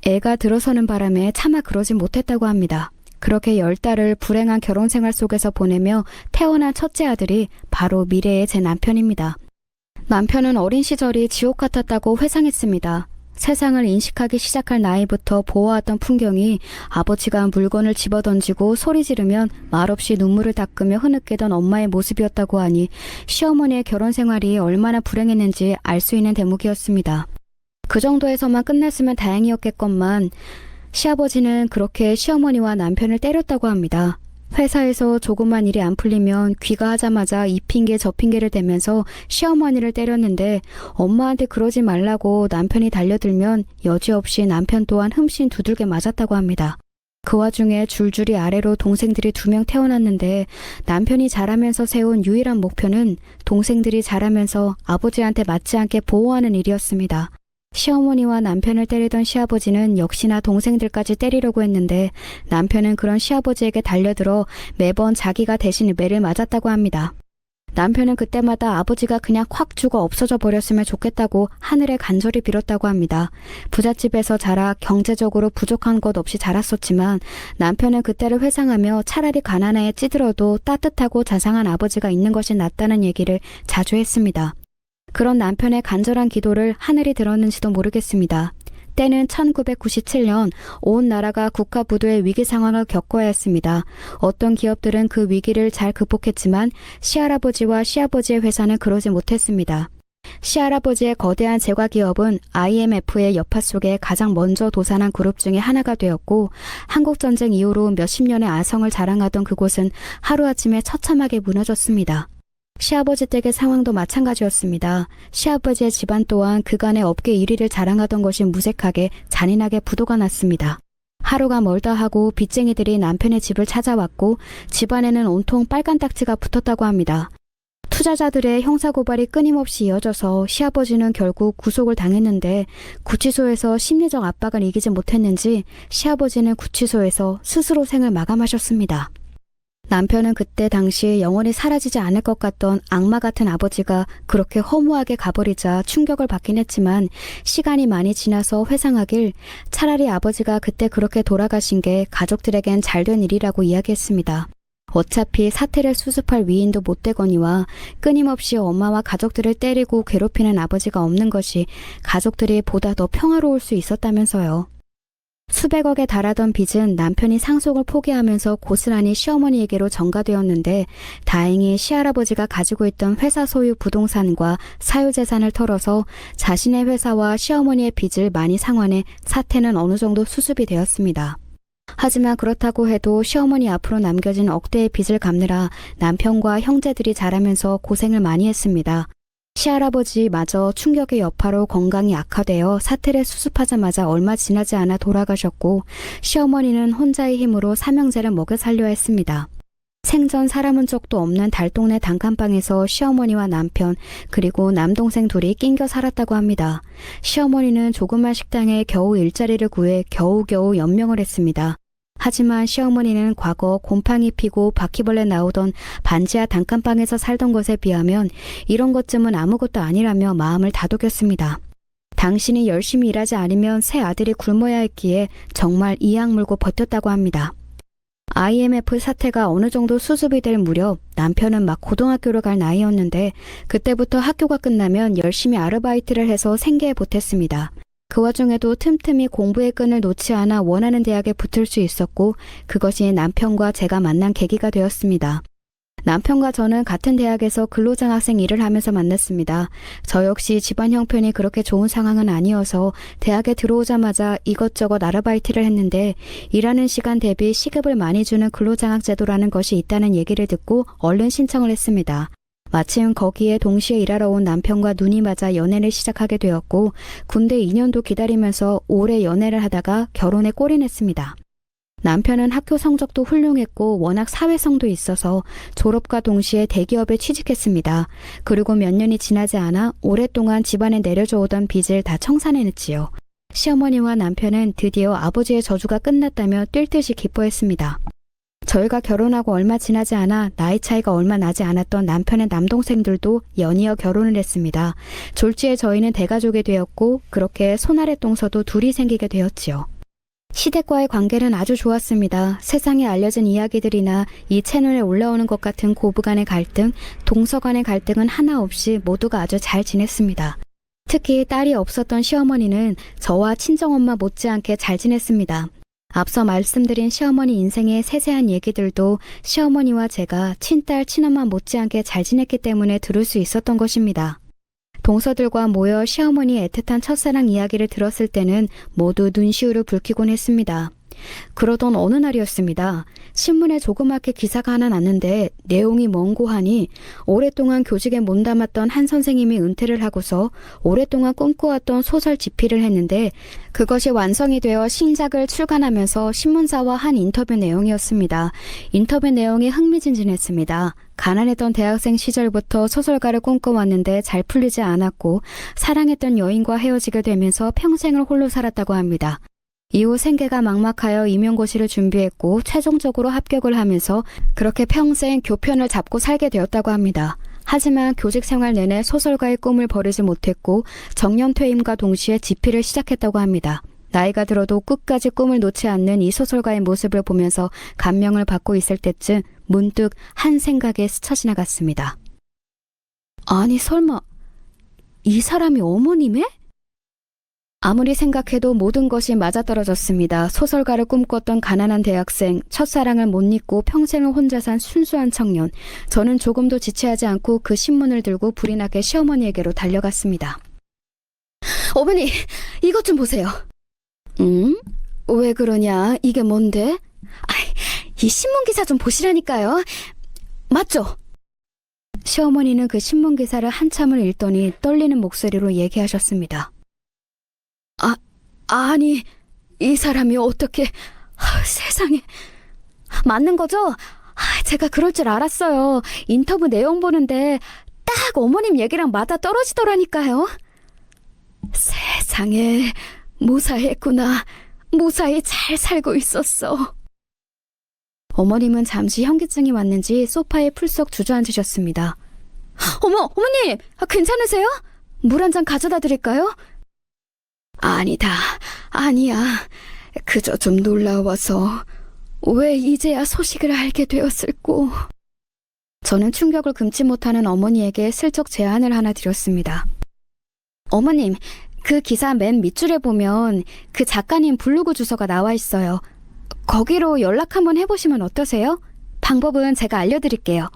애가 들어서는 바람에 차마 그러지 못했다고 합니다. 그렇게 10달을 불행한 결혼생활 속에서 보내며 태어난 첫째 아들이 바로 미래의 제 남편입니다. 남편은 어린 시절이 지옥 같았다고 회상했습니다. 세상을 인식하기 시작할 나이부터 보아왔던 풍경이 아버지가 물건을 집어던지고 소리 지르면 말없이 눈물을 닦으며 흐느끼던 엄마의 모습이었다고 하니 시어머니의 결혼 생활이 얼마나 불행했는지 알 수 있는 대목이었습니다. 그 정도에서만 끝냈으면 다행이었겠건만 시아버지는 그렇게 시어머니와 남편을 때렸다고 합니다. 회사에서 조그만 일이 안 풀리면 귀가하자마자 이 핑계 저 핑계를 대면서 시어머니를 때렸는데 엄마한테 그러지 말라고 남편이 달려들면 여지없이 남편 또한 흠씬 두들겨 맞았다고 합니다. 그 와중에 줄줄이 아래로 동생들이 2명 태어났는데 남편이 자라면서 세운 유일한 목표는 동생들이 자라면서 아버지한테 맞지 않게 보호하는 일이었습니다. 시어머니와 남편을 때리던 시아버지는 역시나 동생들까지 때리려고 했는데 남편은 그런 시아버지에게 달려들어 매번 자기가 대신 매를 맞았다고 합니다. 남편은 그때마다 아버지가 그냥 콱 죽어 없어져 버렸으면 좋겠다고 하늘에 간절히 빌었다고 합니다. 부잣집에서 자라 경제적으로 부족한 것 없이 자랐었지만 남편은 그때를 회상하며 차라리 가난하에 찌들어도 따뜻하고 자상한 아버지가 있는 것이 낫다는 얘기를 자주 했습니다. 그런 남편의 간절한 기도를 하늘이 들었는지도 모르겠습니다. 때는 1997년 온 나라가 국가부도의 위기 상황을 겪어야 했습니다. 어떤 기업들은 그 위기를 잘 극복했지만 시할아버지와 시아버지의 회사는 그러지 못했습니다. 시할아버지의 거대한 제과기업은 IMF의 여파 속에 가장 먼저 도산한 그룹 중에 하나가 되었고 한국전쟁 이후로 몇십 년의 아성을 자랑하던 그곳은 하루아침에 처참하게 무너졌습니다. 시아버지 댁의 상황도 마찬가지였습니다. 시아버지의 집안 또한 그간의 업계 1위를 자랑하던 것이 무색하게 잔인하게 부도가 났습니다. 하루가 멀다 하고 빚쟁이들이 남편의 집을 찾아왔고 집안에는 온통 빨간 딱지가 붙었다고 합니다. 투자자들의 형사고발이 끊임없이 이어져서 시아버지는 결국 구속을 당했는데 구치소에서 심리적 압박을 이기지 못했는지 시아버지는 구치소에서 스스로 생을 마감하셨습니다. 남편은 그때 당시 영원히 사라지지 않을 것 같던 악마 같은 아버지가 그렇게 허무하게 가버리자 충격을 받긴 했지만 시간이 많이 지나서 회상하길 차라리 아버지가 그때 그렇게 돌아가신 게 가족들에겐 잘된 일이라고 이야기했습니다. 어차피 사태를 수습할 위인도 못 되거니와 끊임없이 엄마와 가족들을 때리고 괴롭히는 아버지가 없는 것이 가족들이 보다 더 평화로울 수 있었다면서요. 수백억에 달하던 빚은 남편이 상속을 포기하면서 고스란히 시어머니에게로 전가되었는데 다행히 시할아버지가 가지고 있던 회사 소유 부동산과 사유재산을 털어서 자신의 회사와 시어머니의 빚을 많이 상환해 사태는 어느 정도 수습이 되었습니다. 하지만 그렇다고 해도 시어머니 앞으로 남겨진 억대의 빚을 갚느라 남편과 형제들이 자라면서 고생을 많이 했습니다. 시할아버지마저 충격의 여파로 건강이 악화되어 사태를 수습하자마자 얼마 지나지 않아 돌아가셨고 시어머니는 혼자의 힘으로 삼형제를 먹여 살려야 했습니다. 생전 살아본 적도 없는 달동네 단칸방에서 시어머니와 남편 그리고 남동생 둘이 낑겨 살았다고 합니다. 시어머니는 조그만 식당에 겨우 일자리를 구해 겨우겨우 연명을 했습니다. 하지만 시어머니는 과거 곰팡이 피고 바퀴벌레 나오던 반지하 단칸방에서 살던 것에 비하면 이런 것쯤은 아무것도 아니라며 마음을 다독였습니다. 당신이 열심히 일하지 않으면 새 아들이 굶어야 했기에 정말 이악 물고 버텼다고 합니다. IMF 사태가 어느 정도 수습이 될 무렵 남편은 막 고등학교를 갈 나이였는데 그때부터 학교가 끝나면 열심히 아르바이트를 해서 생계에 보탰습니다. 그 와중에도 틈틈이 공부의 끈을 놓지 않아 원하는 대학에 붙을 수 있었고 그것이 남편과 제가 만난 계기가 되었습니다. 남편과 저는 같은 대학에서 근로장학생 일을 하면서 만났습니다. 저 역시 집안 형편이 그렇게 좋은 상황은 아니어서 대학에 들어오자마자 이것저것 아르바이트를 했는데 일하는 시간 대비 시급을 많이 주는 근로장학 제도라는 것이 있다는 얘기를 듣고 얼른 신청을 했습니다. 마침 거기에 동시에 일하러 온 남편과 눈이 맞아 연애를 시작하게 되었고 군대 2년도 기다리면서 오래 연애를 하다가 결혼에 골인했습니다. 남편은 학교 성적도 훌륭했고 워낙 사회성도 있어서 졸업과 동시에 대기업에 취직했습니다. 그리고 몇 년이 지나지 않아 오랫동안 집안에 내려져 오던 빚을 다 청산해냈지요. 시어머니와 남편은 드디어 아버지의 저주가 끝났다며 뛸 듯이 기뻐했습니다. 저희가 결혼하고 얼마 지나지 않아 나이 차이가 얼마 나지 않았던 남편의 남동생들도 연이어 결혼을 했습니다. 졸지에 저희는 대가족이 되었고 그렇게 손아래 동서도 둘이 생기게 되었지요. 시댁과의 관계는 아주 좋았습니다. 세상에 알려진 이야기들이나 이 채널에 올라오는 것 같은 고부간의 갈등, 동서간의 갈등은 하나 없이 모두가 아주 잘 지냈습니다. 특히 딸이 없었던 시어머니는 저와 친정엄마 못지않게 잘 지냈습니다. 앞서 말씀드린 시어머니 인생의 세세한 얘기들도 시어머니와 제가 친딸, 친엄마 못지않게 잘 지냈기 때문에 들을 수 있었던 것입니다. 동서들과 모여 시어머니의 애틋한 첫사랑 이야기를 들었을 때는 모두 눈시울을 붉히곤 했습니다. 그러던 어느 날이었습니다. 신문에 조그맣게 기사가 하나 났는데 내용이 뭔고 하니 오랫동안 교직에 몸담았던 한 선생님이 은퇴를 하고서 오랫동안 꿈꿔왔던 소설 집필을 했는데 그것이 완성이 되어 신작을 출간하면서 신문사와 한 인터뷰 내용이었습니다. 인터뷰 내용이 흥미진진했습니다. 가난했던 대학생 시절부터 소설가를 꿈꿔왔는데 잘 풀리지 않았고 사랑했던 여인과 헤어지게 되면서 평생을 홀로 살았다고 합니다. 이후 생계가 막막하여 임용고시를 준비했고 최종적으로 합격을 하면서 그렇게 평생 교편을 잡고 살게 되었다고 합니다. 하지만 교직 생활 내내 소설가의 꿈을 버리지 못했고 정년 퇴임과 동시에 집필을 시작했다고 합니다. 나이가 들어도 끝까지 꿈을 놓지 않는 이 소설가의 모습을 보면서 감명을 받고 있을 때쯤 문득 한 생각에 스쳐 지나갔습니다. 아니 설마 이 사람이 어머님의? 아무리 생각해도 모든 것이 맞아떨어졌습니다. 소설가를 꿈꿨던 가난한 대학생, 첫사랑을 못 잊고 평생을 혼자 산 순수한 청년. 저는 조금도 지체하지 않고 그 신문을 들고 불이 나게 시어머니에게로 달려갔습니다. 어머니, 이것 좀 보세요. 응? 왜 그러냐? 이게 뭔데? 이 신문기사 좀 보시라니까요. 맞죠? 시어머니는 그 신문기사를 한참을 읽더니 떨리는 목소리로 얘기하셨습니다. 아니, 이 사람이 어떻게... 세상에... 맞는 거죠? 제가 그럴 줄 알았어요. 인터뷰 내용 보는데 딱 어머님 얘기랑 맞아 떨어지더라니까요. 세상에, 무사했구나. 무사히 잘 살고 있었어. 어머님은 잠시 현기증이 왔는지 소파에 풀썩 주저앉으셨습니다. 어머님! 괜찮으세요? 물 한 잔 가져다 드릴까요? 아니야. 그저 좀 놀라워서 왜 이제야 소식을 알게 되었을꼬. 저는 충격을 금치 못하는 어머니에게 슬쩍 제안을 하나 드렸습니다. 어머님, 그 기사 맨 밑줄에 보면 그 작가님 블로그 주소가 나와 있어요. 거기로 연락 한번 해보시면 어떠세요? 방법은 제가 알려드릴게요.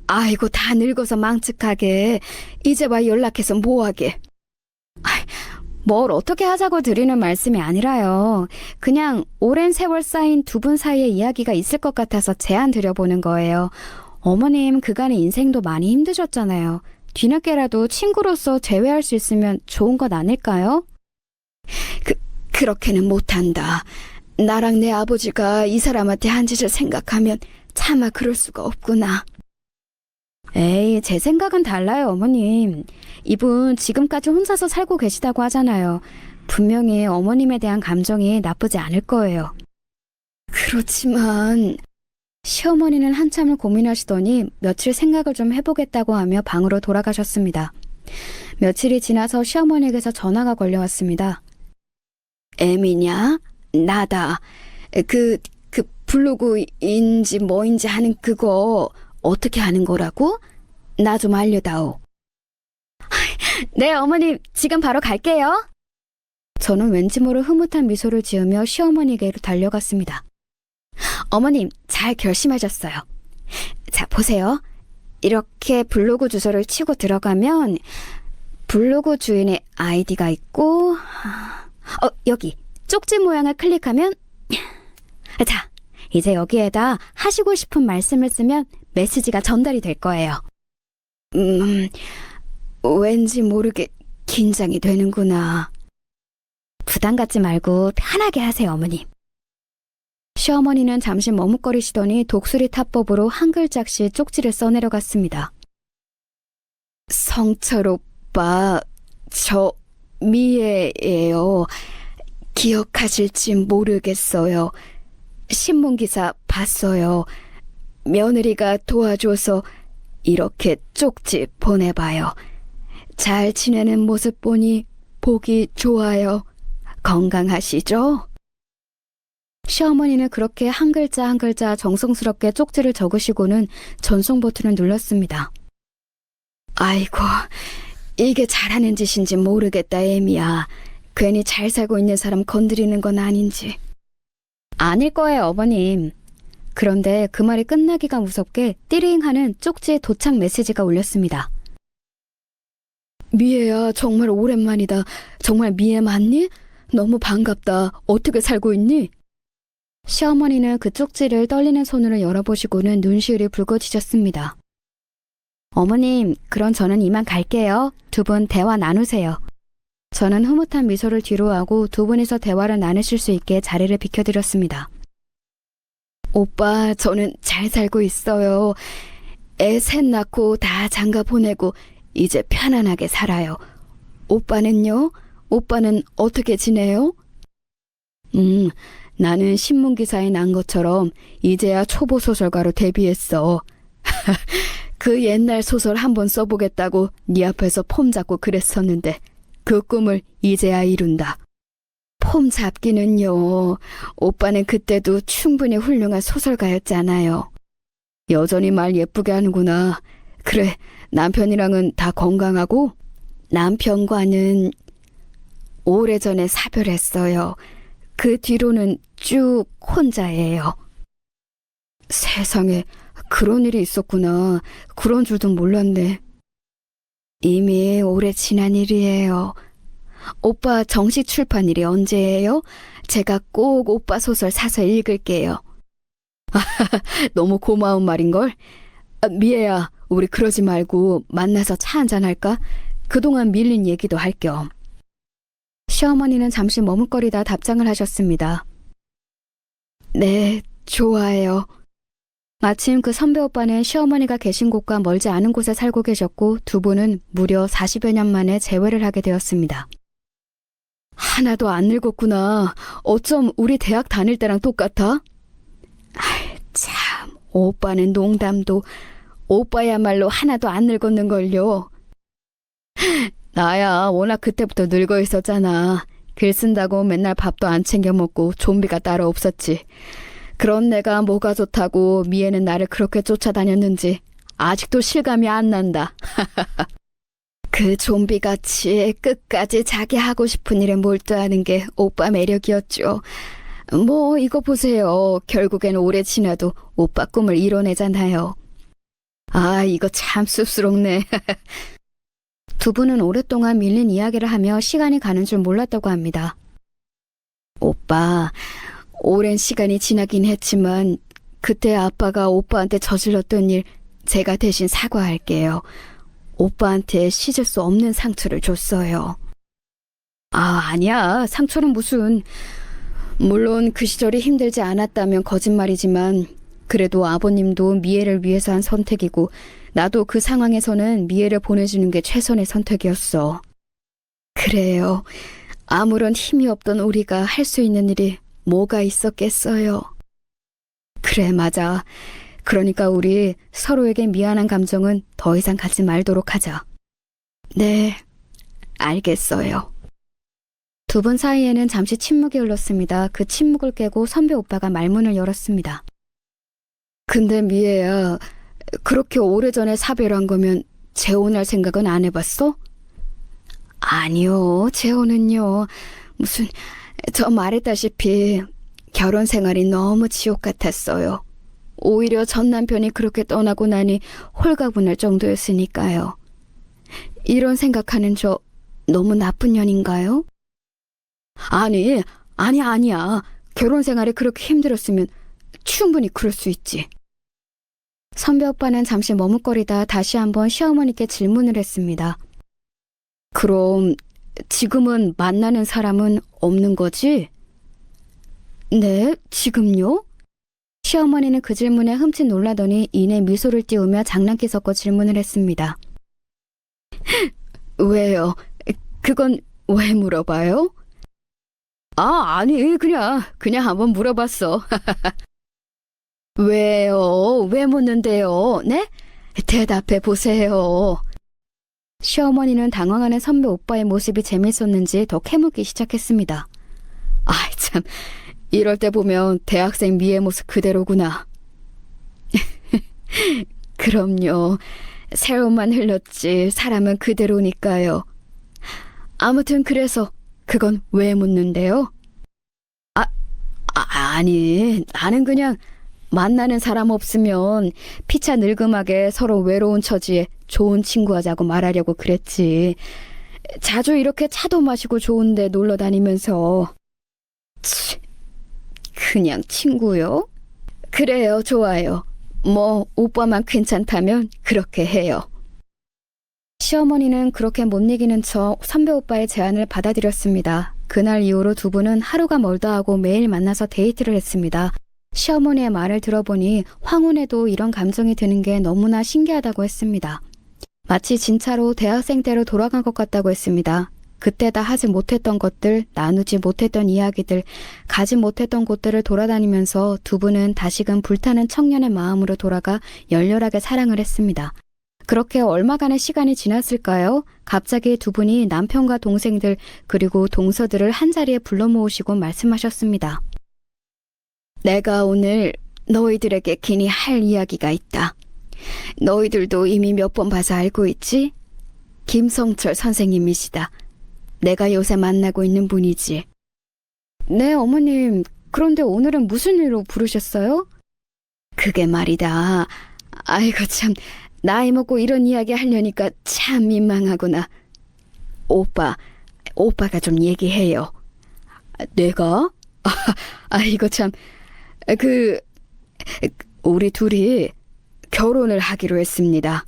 아이고, 다 늙어서 망측하게. 이제 와 연락해서 뭐하게. 뭘 어떻게 하자고 드리는 말씀이 아니라요. 그냥 오랜 세월 쌓인 두 분 사이의 이야기가 있을 것 같아서 제안 드려보는 거예요. 어머님 그간의 인생도 많이 힘드셨잖아요. 뒤늦게라도 친구로서 재회할 수 있으면 좋은 것 아닐까요? 그렇게는 못한다. 나랑 내 아버지가 이 사람한테 한 짓을 생각하면 차마 그럴 수가 없구나. 에이, 제 생각은 달라요, 어머님. 이분 지금까지 혼자서 살고 계시다고 하잖아요. 분명히 어머님에 대한 감정이 나쁘지 않을 거예요. 그렇지만... 시어머니는 한참을 고민하시더니 며칠 생각을 좀 해보겠다고 하며 방으로 돌아가셨습니다. 며칠이 지나서 시어머니에게서 전화가 걸려왔습니다. 애미냐? 나다. 그 블로그인지 뭐인지 하는 그거 어떻게 하는 거라고? 나 좀 알려다오. 네, 어머님, 지금 바로 갈게요. 저는 왠지 모를 흐뭇한 미소를 지으며 시어머니에게로 달려갔습니다. 어머님, 잘 결심하셨어요. 자, 보세요. 이렇게 블로그 주소를 치고 들어가면 블로그 주인의 아이디가 있고, 여기 쪽지 모양을 클릭하면, 자, 이제 여기에다 하시고 싶은 말씀을 쓰면 메시지가 전달이 될 거예요. 왠지 모르게 긴장이 되는구나. 부담 갖지 말고 편하게 하세요, 어머님. 시어머니는 잠시 머뭇거리시더니 독수리 타법으로 한 글자씩 쪽지를 써내려갔습니다. 성철 오빠, 저 미애예요. 기억하실지 모르겠어요. 신문기사 봤어요. 며느리가 도와줘서 이렇게 쪽지 보내봐요. 잘 지내는 모습 보니 보기 좋아요. 건강하시죠? 시어머니는 그렇게 한 글자 한 글자 정성스럽게 쪽지를 적으시고는 전송 버튼을 눌렀습니다. 아이고, 이게 잘하는 짓인지 모르겠다, 애미야. 괜히 잘 살고 있는 사람 건드리는 건 아닌지. 아닐 거예요, 어머님. 그런데 그 말이 끝나기가 무섭게 띠링하는 쪽지의 도착 메시지가 울렸습니다. 미애야, 정말 오랜만이다. 정말 미애 맞니? 너무 반갑다. 어떻게 살고 있니? 시어머니는 그 쪽지를 떨리는 손으로 열어보시고는 눈시울이 붉어지셨습니다. 어머님, 그럼 저는 이만 갈게요. 두 분 대화 나누세요. 저는 흐뭇한 미소를 뒤로하고 두 분이서 대화를 나누실 수 있게 자리를 비켜드렸습니다. 오빠, 저는 잘 살고 있어요. 애 셋 낳고 다 장가 보내고 이제 편안하게 살아요. 오빠는요? 오빠는 어떻게 지내요? 나는 신문기사에 난 것처럼 이제야 초보 소설가로 데뷔했어. 그 옛날 소설 한번 써보겠다고 네 앞에서 폼 잡고 그랬었는데 그 꿈을 이제야 이룬다. 폼 잡기는요. 오빠는 그때도 충분히 훌륭한 소설가였잖아요. 여전히 말 예쁘게 하는구나. 그래, 남편이랑은 다 건강하고? 남편과는 오래전에 사별했어요. 그 뒤로는 쭉 혼자예요. 세상에, 그런 일이 있었구나. 그런 줄도 몰랐네. 이미 오래 지난 일이에요. 오빠 정식 출판일이 언제예요? 제가 꼭 오빠 소설 사서 읽을게요. 너무 고마운 말인걸? 미애야, 우리 그러지 말고 만나서 차 한잔 할까? 그동안 밀린 얘기도 할 겸. 시어머니는 잠시 머뭇거리다 답장을 하셨습니다. 네, 좋아요. 마침 그 선배 오빠는 시어머니가 계신 곳과 멀지 않은 곳에 살고 계셨고 두 분은 무려 40여 년 만에 재회를 하게 되었습니다. 하나도 안 늙었구나. 어쩜 우리 대학 다닐 때랑 똑같아? 참, 오빠는 농담도 오빠야말로 하나도 안 늙었는걸요. 나야 워낙 그때부터 늙어 있었잖아. 글 쓴다고 맨날 밥도 안 챙겨 먹고 좀비가 따로 없었지. 그런 내가 뭐가 좋다고 미애는 나를 그렇게 쫓아다녔는지 아직도 실감이 안 난다. 그 좀비같이 끝까지 자기 하고 싶은 일에 몰두하는 게 오빠 매력이었죠. 뭐 이거 보세요. 결국엔 오래 지나도 오빠 꿈을 이뤄내잖아요. 아, 이거 참 쑥스럽네. 두 분은 오랫동안 밀린 이야기를 하며 시간이 가는 줄 몰랐다고 합니다. 오빠, 오랜 시간이 지나긴 했지만 그때 아빠가 오빠한테 저질렀던 일 제가 대신 사과할게요. 오빠한테 씻을 수 없는 상처를 줬어요. 아니야. 상처는 무슨. 물론 그 시절이 힘들지 않았다면 거짓말이지만 그래도 아버님도 미애를 위해서 한 선택이고 나도 그 상황에서는 미애를 보내주는 게 최선의 선택이었어. 그래요. 아무런 힘이 없던 우리가 할 수 있는 일이 뭐가 있었겠어요. 그래, 맞아. 그러니까 우리 서로에게 미안한 감정은 더 이상 갖지 말도록 하자. 네, 알겠어요. 두 분 사이에는 잠시 침묵이 흘렀습니다. 그 침묵을 깨고 선배 오빠가 말문을 열었습니다. 근데 미애야, 그렇게 오래전에 사별한 거면 재혼할 생각은 안 해봤어? 아니요, 재혼은요. 무슨, 저 말했다시피 결혼 생활이 너무 지옥 같았어요. 오히려 전 남편이 그렇게 떠나고 나니 홀가분할 정도였으니까요. 이런 생각하는 저 너무 나쁜 년인가요? 아니야. 결혼 생활이 그렇게 힘들었으면 충분히 그럴 수 있지. 선배 오빠는 잠시 머뭇거리다 다시 한번 시어머니께 질문을 했습니다. 그럼 지금은 만나는 사람은 없는 거지? 네, 지금요? 시어머니는 그 질문에 흠칫 놀라더니 이내 미소를 띄우며 장난기 섞어 질문을 했습니다. 왜요? 그건 왜 물어봐요? 아니, 그냥 한번 물어봤어. 왜요? 왜 묻는데요? 네? 대답해 보세요. 시어머니는 당황하는 선배 오빠의 모습이 재밌었는지 더 캐묻기 시작했습니다. 참, 이럴 때 보면 대학생 미의 모습 그대로구나. 그럼요. 세월만 흘렀지 사람은 그대로니까요. 아무튼 그래서 그건 왜 묻는데요? 아니, 나는 그냥 만나는 사람 없으면 피차 늙음하게 서로 외로운 처지에 좋은 친구 하자고 말하려고 그랬지. 자주 이렇게 차도 마시고 좋은데 놀러 다니면서. 그냥 친구요? 그래요, 좋아요. 뭐 오빠만 괜찮다면 그렇게 해요. 시어머니는 그렇게 못 이기는 척 선배 오빠의 제안을 받아들였습니다. 그날 이후로 두 분은 하루가 멀다 하고 매일 만나서 데이트를 했습니다. 시어머니의 말을 들어보니 황혼에도 이런 감정이 드는 게 너무나 신기하다고 했습니다. 마치 진짜로 대학생 때로 돌아간 것 같다고 했습니다. 그때 다 하지 못했던 것들, 나누지 못했던 이야기들, 가지 못했던 곳들을 돌아다니면서 두 분은 다시금 불타는 청년의 마음으로 돌아가 열렬하게 사랑을 했습니다. 그렇게 얼마간의 시간이 지났을까요? 갑자기 두 분이 남편과 동생들 그리고 동서들을 한자리에 불러 모으시고 말씀하셨습니다. 내가 오늘 너희들에게 긴히 할 이야기가 있다. 너희들도 이미 몇 번 봐서 알고 있지? 김성철 선생님이시다. 내가 요새 만나고 있는 분이지. 네, 어머님. 그런데 오늘은 무슨 일로 부르셨어요? 그게 말이다. 아이고 참, 나이 먹고 이런 이야기 하려니까 참 민망하구나. 오빠가 좀 얘기해요. 내가? 아이고 참, 우리 둘이 결혼을 하기로 했습니다.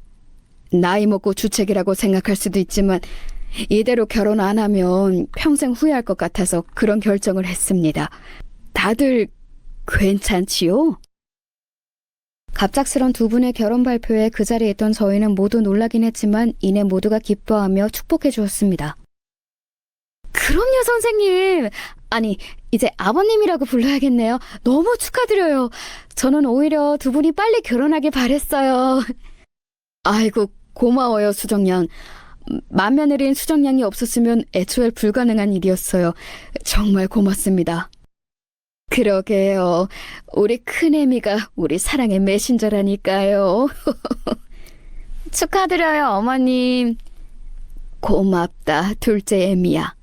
나이 먹고 주책이라고 생각할 수도 있지만 이대로 결혼 안 하면 평생 후회할 것 같아서 그런 결정을 했습니다. 다들 괜찮지요? 갑작스런 두 분의 결혼 발표에 그 자리에 있던 저희는 모두 놀라긴 했지만 이내 모두가 기뻐하며 축복해 주었습니다. 그럼요, 선생님. 아니, 이제 아버님이라고 불러야겠네요. 너무 축하드려요. 저는 오히려 두 분이 빨리 결혼하길 바랬어요. 아이고, 고마워요, 수정양. 맏며느리인 수정양이 없었으면 애초에 불가능한 일이었어요. 정말 고맙습니다. 그러게요. 우리 큰애미가 우리 사랑의 메신저라니까요. 축하드려요, 어머님. 고맙다, 둘째 애미야.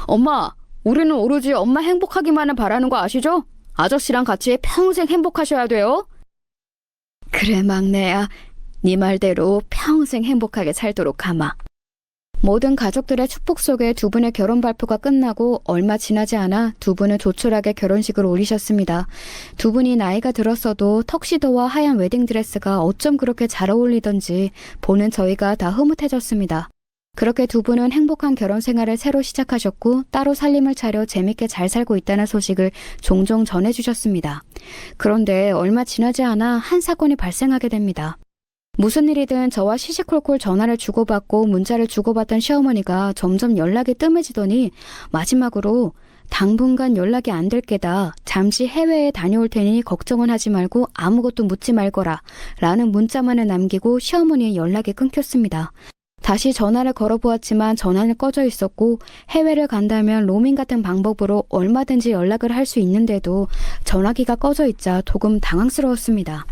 엄마, 우리는 오로지 엄마 행복하기만을 바라는 거 아시죠? 아저씨랑 같이 평생 행복하셔야 돼요. 그래, 막내야. 네 말대로 평생 행복하게 살도록 하마. 모든 가족들의 축복 속에 두 분의 결혼 발표가 끝나고 얼마 지나지 않아 두 분은 조촐하게 결혼식을 올리셨습니다. 두 분이 나이가 들었어도 턱시도와 하얀 웨딩드레스가 어쩜 그렇게 잘 어울리던지 보는 저희가 다 흐뭇해졌습니다. 그렇게 두 분은 행복한 결혼 생활을 새로 시작하셨고 따로 살림을 차려 재밌게 잘 살고 있다는 소식을 종종 전해주셨습니다. 그런데 얼마 지나지 않아 한 사건이 발생하게 됩니다. 무슨 일이든 저와 시시콜콜 전화를 주고받고 문자를 주고받던 시어머니가 점점 연락이 뜸해지더니 마지막으로 당분간 연락이 안 될 게다. 잠시 해외에 다녀올 테니 걱정은 하지 말고 아무것도 묻지 말거라 라는 문자만을 남기고 시어머니의 연락이 끊겼습니다. 다시 전화를 걸어보았지만 전화는 꺼져 있었고 해외를 간다면 로밍 같은 방법으로 얼마든지 연락을 할 수 있는데도 전화기가 꺼져 있자 조금 당황스러웠습니다.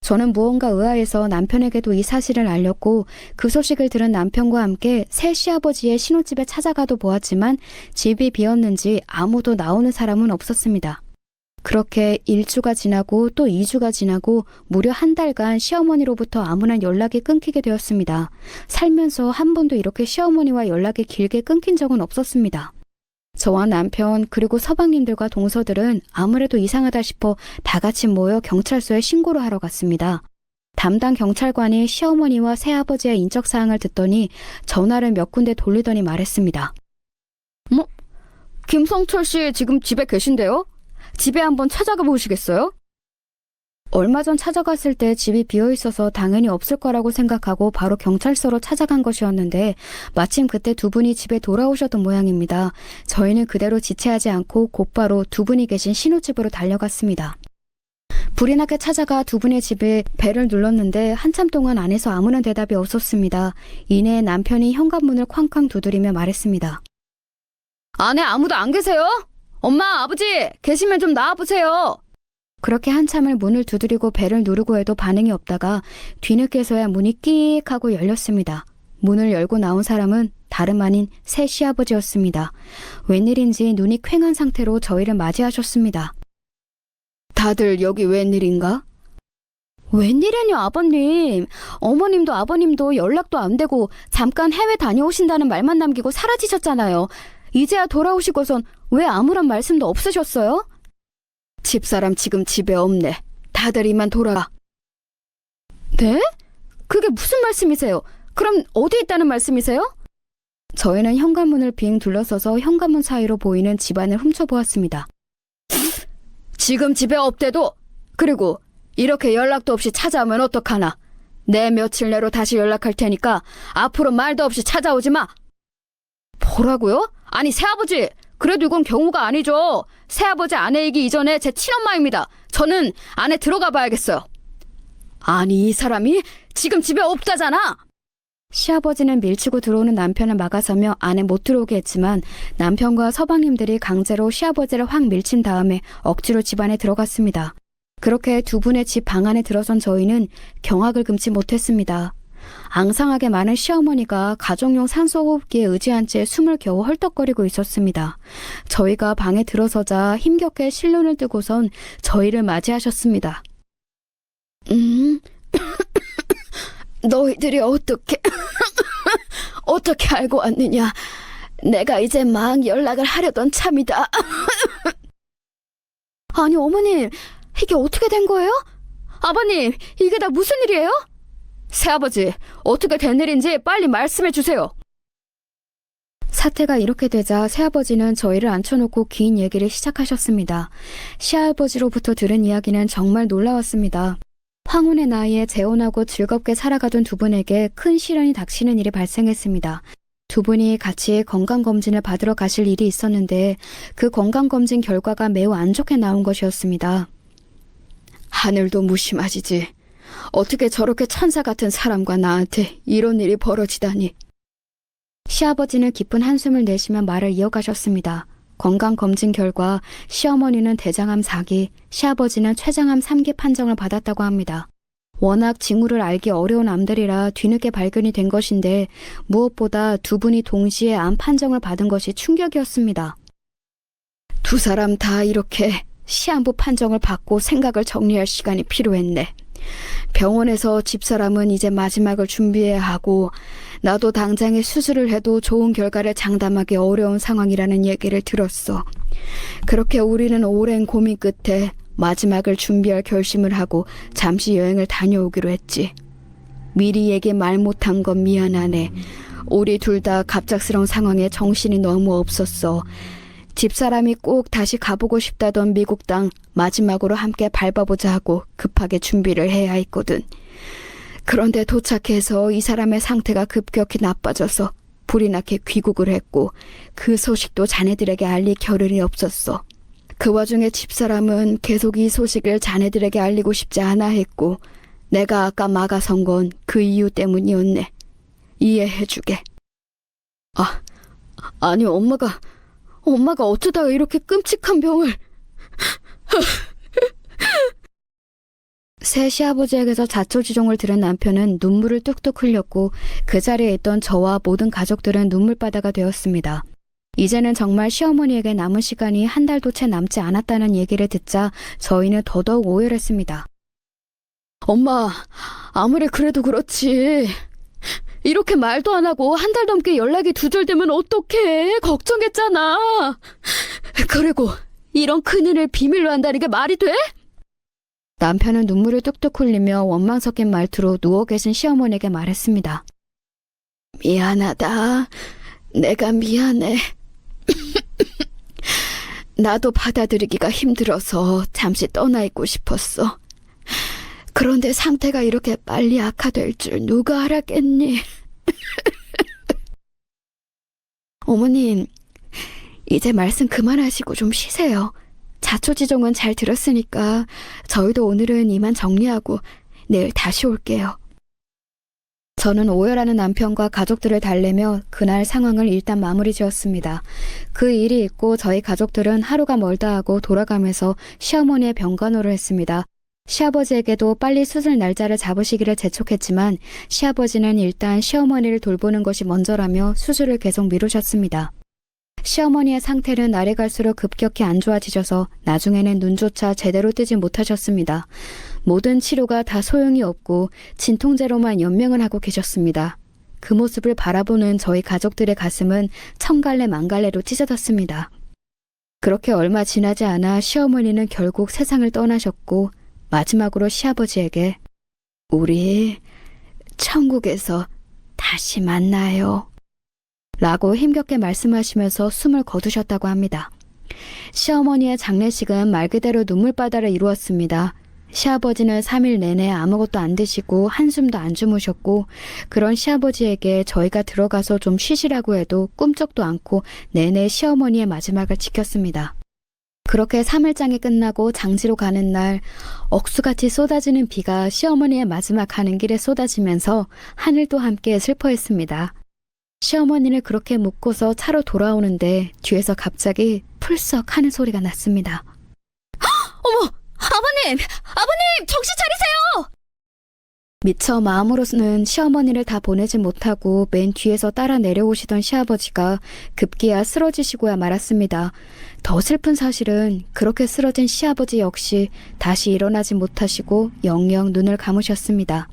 저는 무언가 의아해서 남편에게도 이 사실을 알렸고 그 소식을 들은 남편과 함께 새 시아버지의 신혼집에 찾아가도 보았지만 집이 비었는지 아무도 나오는 사람은 없었습니다. 그렇게 1주가 지나고 또 2주가 지나고 무려 한 달간 시어머니로부터 아무런 연락이 끊기게 되었습니다. 살면서 한 번도 이렇게 시어머니와 연락이 길게 끊긴 적은 없었습니다. 저와 남편 그리고 서방님들과 동서들은 아무래도 이상하다 싶어 다 같이 모여 경찰서에 신고를 하러 갔습니다. 담당 경찰관이 시어머니와 새아버지의 인적사항을 듣더니 전화를 몇 군데 돌리더니 말했습니다. 김성철 씨 지금 집에 계신데요? 집에 한번 찾아가 보시겠어요? 얼마 전 찾아갔을 때 집이 비어있어서 당연히 없을 거라고 생각하고 바로 경찰서로 찾아간 것이었는데 마침 그때 두 분이 집에 돌아오셨던 모양입니다. 저희는 그대로 지체하지 않고 곧바로 두 분이 계신 신혼집으로 달려갔습니다. 불이 나게 찾아가 두 분의 집에 벨을 눌렀는데 한참 동안 안에서 아무런 대답이 없었습니다. 이내 남편이 현관문을 쾅쾅 두드리며 말했습니다. 안에 아무도 안 계세요? 엄마, 아버지, 계시면 좀 나와보세요. 그렇게 한참을 문을 두드리고 벨을 누르고 해도 반응이 없다가 뒤늦게서야 문이 끽 하고 열렸습니다. 문을 열고 나온 사람은 다름 아닌 새 시아버지였습니다. 웬일인지 눈이 퀭한 상태로 저희를 맞이하셨습니다. 다들 여기 웬일인가? 웬일이냐 아버님. 어머님도 아버님도 연락도 안 되고 잠깐 해외 다녀오신다는 말만 남기고 사라지셨잖아요. 이제야 돌아오시고선 왜 아무런 말씀도 없으셨어요? 집사람 지금 집에 없네. 다들 이만 돌아가. 네? 그게 무슨 말씀이세요? 그럼 어디 있다는 말씀이세요? 저희는 현관문을 빙 둘러서서 현관문 사이로 보이는 집안을 훔쳐보았습니다. 지금 집에 없대도? 그리고 이렇게 연락도 없이 찾아오면 어떡하나? 내 며칠 내로 다시 연락할 테니까 앞으로 말도 없이 찾아오지 마. 뭐라고요? 아니 새아버지, 그래도 이건 경우가 아니죠. 새아버지 아내이기 이전에 제 친엄마입니다. 저는 안에 들어가 봐야겠어요. 아니 이 사람이 지금 집에 없다잖아. 시아버지는 밀치고 들어오는 남편을 막아서며 안에 못 들어오게 했지만 남편과 서방님들이 강제로 시아버지를 확 밀친 다음에 억지로 집 안에 들어갔습니다. 그렇게 두 분의 집 방 안에 들어선 저희는 경악을 금치 못했습니다. 앙상하게 많은 시어머니가 가정용 산소호흡기에 의지한 채 숨을 겨우 헐떡거리고 있었습니다. 저희가 방에 들어서자 힘겹게 실눈을 뜨고선 저희를 맞이하셨습니다. 너희들이 어떻게 알고 왔느냐? 내가 이제 막 연락을 하려던 참이다. 아니, 어머님, 이게 어떻게 된 거예요? 아버님, 이게 다 무슨 일이에요? 새아버지, 어떻게 된 일인지 빨리 말씀해 주세요. 사태가 이렇게 되자 새아버지는 저희를 앉혀놓고 긴 얘기를 시작하셨습니다. 시아버지로부터 들은 이야기는 정말 놀라웠습니다. 황혼의 나이에 재혼하고 즐겁게 살아가던 두 분에게 큰 시련이 닥치는 일이 발생했습니다. 두 분이 같이 건강검진을 받으러 가실 일이 있었는데 그 건강검진 결과가 매우 안 좋게 나온 것이었습니다. 하늘도 무심하시지. 어떻게 저렇게 천사 같은 사람과 나한테 이런 일이 벌어지다니. 시아버지는 깊은 한숨을 내쉬며 말을 이어가셨습니다. 건강검진 결과 시어머니는 대장암 4기, 시아버지는 췌장암 3기 판정을 받았다고 합니다. 워낙 징후를 알기 어려운 암들이라 뒤늦게 발견이 된 것인데 무엇보다 두 분이 동시에 암 판정을 받은 것이 충격이었습니다. 두 사람 다 이렇게 시한부 판정을 받고 생각을 정리할 시간이 필요했네. 병원에서 집사람은 이제 마지막을 준비해야 하고 나도 당장에 수술을 해도 좋은 결과를 장담하기 어려운 상황이라는 얘기를 들었어. 그렇게 우리는 오랜 고민 끝에 마지막을 준비할 결심을 하고 잠시 여행을 다녀오기로 했지. 미리 얘기 말 못한 건 미안하네. 우리 둘 다 갑작스러운 상황에 정신이 너무 없었어. 집사람이 꼭 다시 가보고 싶다던 미국 땅 마지막으로 함께 밟아보자 하고 급하게 준비를 해야 했거든. 그런데 도착해서 이 사람의 상태가 급격히 나빠져서 불이 나게 귀국을 했고 그 소식도 자네들에게 알릴 겨를이 없었어. 그 와중에 집사람은 계속 이 소식을 자네들에게 알리고 싶지 않아 했고 내가 아까 막아선 건 그 이유 때문이었네. 이해해주게. 아니 엄마가 어쩌다가 이렇게 끔찍한 병을... 새 시아버지에게서 자초지종을 들은 남편은 눈물을 뚝뚝 흘렸고 그 자리에 있던 저와 모든 가족들은 눈물바다가 되었습니다. 이제는 정말 시어머니에게 남은 시간이 한 달도 채 남지 않았다는 얘기를 듣자 저희는 더더욱 오열했습니다. 엄마, 아무리 그래도 그렇지. 이렇게 말도 안 하고 한 달 넘게 연락이 두절되면 어떡해. 걱정했잖아. 그리고 이런 큰일을 비밀로 한다는 게 말이 돼? 남편은 눈물을 뚝뚝 흘리며 원망 섞인 말투로 누워 계신 시어머니에게 말했습니다. 미안하다. 내가 미안해. 나도 받아들이기가 힘들어서 잠시 떠나 있고 싶었어. 그런데 상태가 이렇게 빨리 악화될 줄 누가 알았겠니? 어머님, 이제 말씀 그만하시고 좀 쉬세요. 자초지종은 잘 들었으니까 저희도 오늘은 이만 정리하고 내일 다시 올게요. 저는 오열하는 남편과 가족들을 달래며 그날 상황을 일단 마무리 지었습니다. 그 일이 있고 저희 가족들은 하루가 멀다 하고 돌아가면서 시어머니의 병간호를 했습니다. 시아버지에게도 빨리 수술 날짜를 잡으시기를 재촉했지만 시아버지는 일단 시어머니를 돌보는 것이 먼저라며 수술을 계속 미루셨습니다. 시어머니의 상태는 날이 갈수록 급격히 안 좋아지셔서 나중에는 눈조차 제대로 뜨지 못하셨습니다. 모든 치료가 다 소용이 없고 진통제로만 연명을 하고 계셨습니다. 그 모습을 바라보는 저희 가족들의 가슴은 천갈래 만갈래로 찢어졌습니다. 그렇게 얼마 지나지 않아 시어머니는 결국 세상을 떠나셨고 마지막으로 시아버지에게 우리 천국에서 다시 만나요. 라고 힘겹게 말씀하시면서 숨을 거두셨다고 합니다. 시어머니의 장례식은 말 그대로 눈물바다를 이루었습니다. 시아버지는 3일 내내 아무것도 안 드시고 한숨도 안 주무셨고 그런 시아버지에게 저희가 들어가서 좀 쉬시라고 해도 꿈쩍도 않고 내내 시어머니의 마지막을 지켰습니다. 그렇게 3일장이 끝나고 장지로 가는 날 억수같이 쏟아지는 비가 시어머니의 마지막 가는 길에 쏟아지면서 하늘도 함께 슬퍼했습니다. 시어머니를 그렇게 묻고서 차로 돌아오는데 뒤에서 갑자기 풀썩 하는 소리가 났습니다. 어머! 아버님! 아버님! 정신 차리세요! 미처 마음으로는 시어머니를 다 보내지 못하고 맨 뒤에서 따라 내려오시던 시아버지가 급기야 쓰러지시고야 말았습니다. 더 슬픈 사실은 그렇게 쓰러진 시아버지 역시 다시 일어나지 못하시고 영영 눈을 감으셨습니다.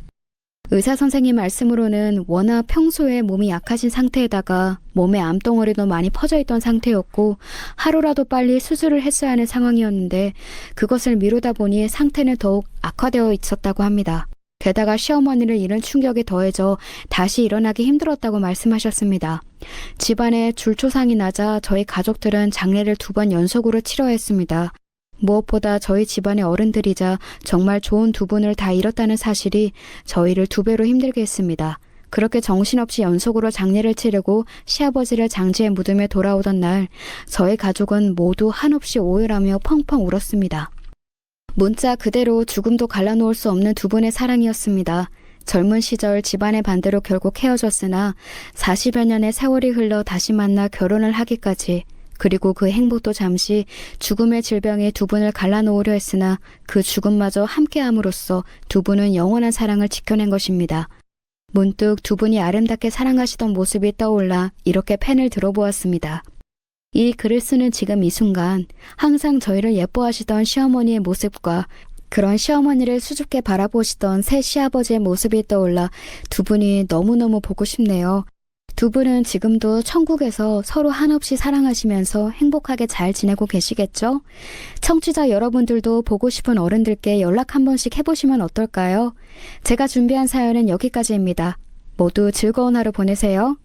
의사 선생님 말씀으로는 워낙 평소에 몸이 약하신 상태에다가 몸에 암덩어리도 많이 퍼져 있던 상태였고 하루라도 빨리 수술을 했어야 하는 상황이었는데 그것을 미루다 보니 상태는 더욱 악화되어 있었다고 합니다. 게다가 시어머니를 잃은 충격에 더해져 다시 일어나기 힘들었다고 말씀하셨습니다. 집안에 줄초상이 나자 저희 가족들은 장례를 2번 연속으로 치러야 했습니다. 무엇보다 저희 집안의 어른들이자 정말 좋은 2분을 다 잃었다는 사실이 저희를 2배로 힘들게 했습니다. 그렇게 정신없이 연속으로 장례를 치르고 시아버지를 장지에 묻으며 돌아오던 날 저희 가족은 모두 한없이 오열하며 펑펑 울었습니다. 문자 그대로 죽음도 갈라놓을 수 없는 2분의 사랑이었습니다. 젊은 시절 집안의 반대로 결국 헤어졌으나 40여 년의 세월이 흘러 다시 만나 결혼을 하기까지 그리고 그 행복도 잠시 죽음의 질병에 2분을 갈라놓으려 했으나 그 죽음마저 함께함으로써 2분은 영원한 사랑을 지켜낸 것입니다. 문득 2분이 아름답게 사랑하시던 모습이 떠올라 이렇게 펜을 들어보았습니다. 이 글을 쓰는 지금 이 순간 항상 저희를 예뻐하시던 시어머니의 모습과 그런 시어머니를 수줍게 바라보시던 새 시아버지의 모습이 떠올라 2분이 너무너무 보고 싶네요. 2분은 지금도 천국에서 서로 한없이 사랑하시면서 행복하게 잘 지내고 계시겠죠? 청취자 여러분들도 보고 싶은 어른들께 연락 한 번씩 해보시면 어떨까요? 제가 준비한 사연은 여기까지입니다. 모두 즐거운 하루 보내세요.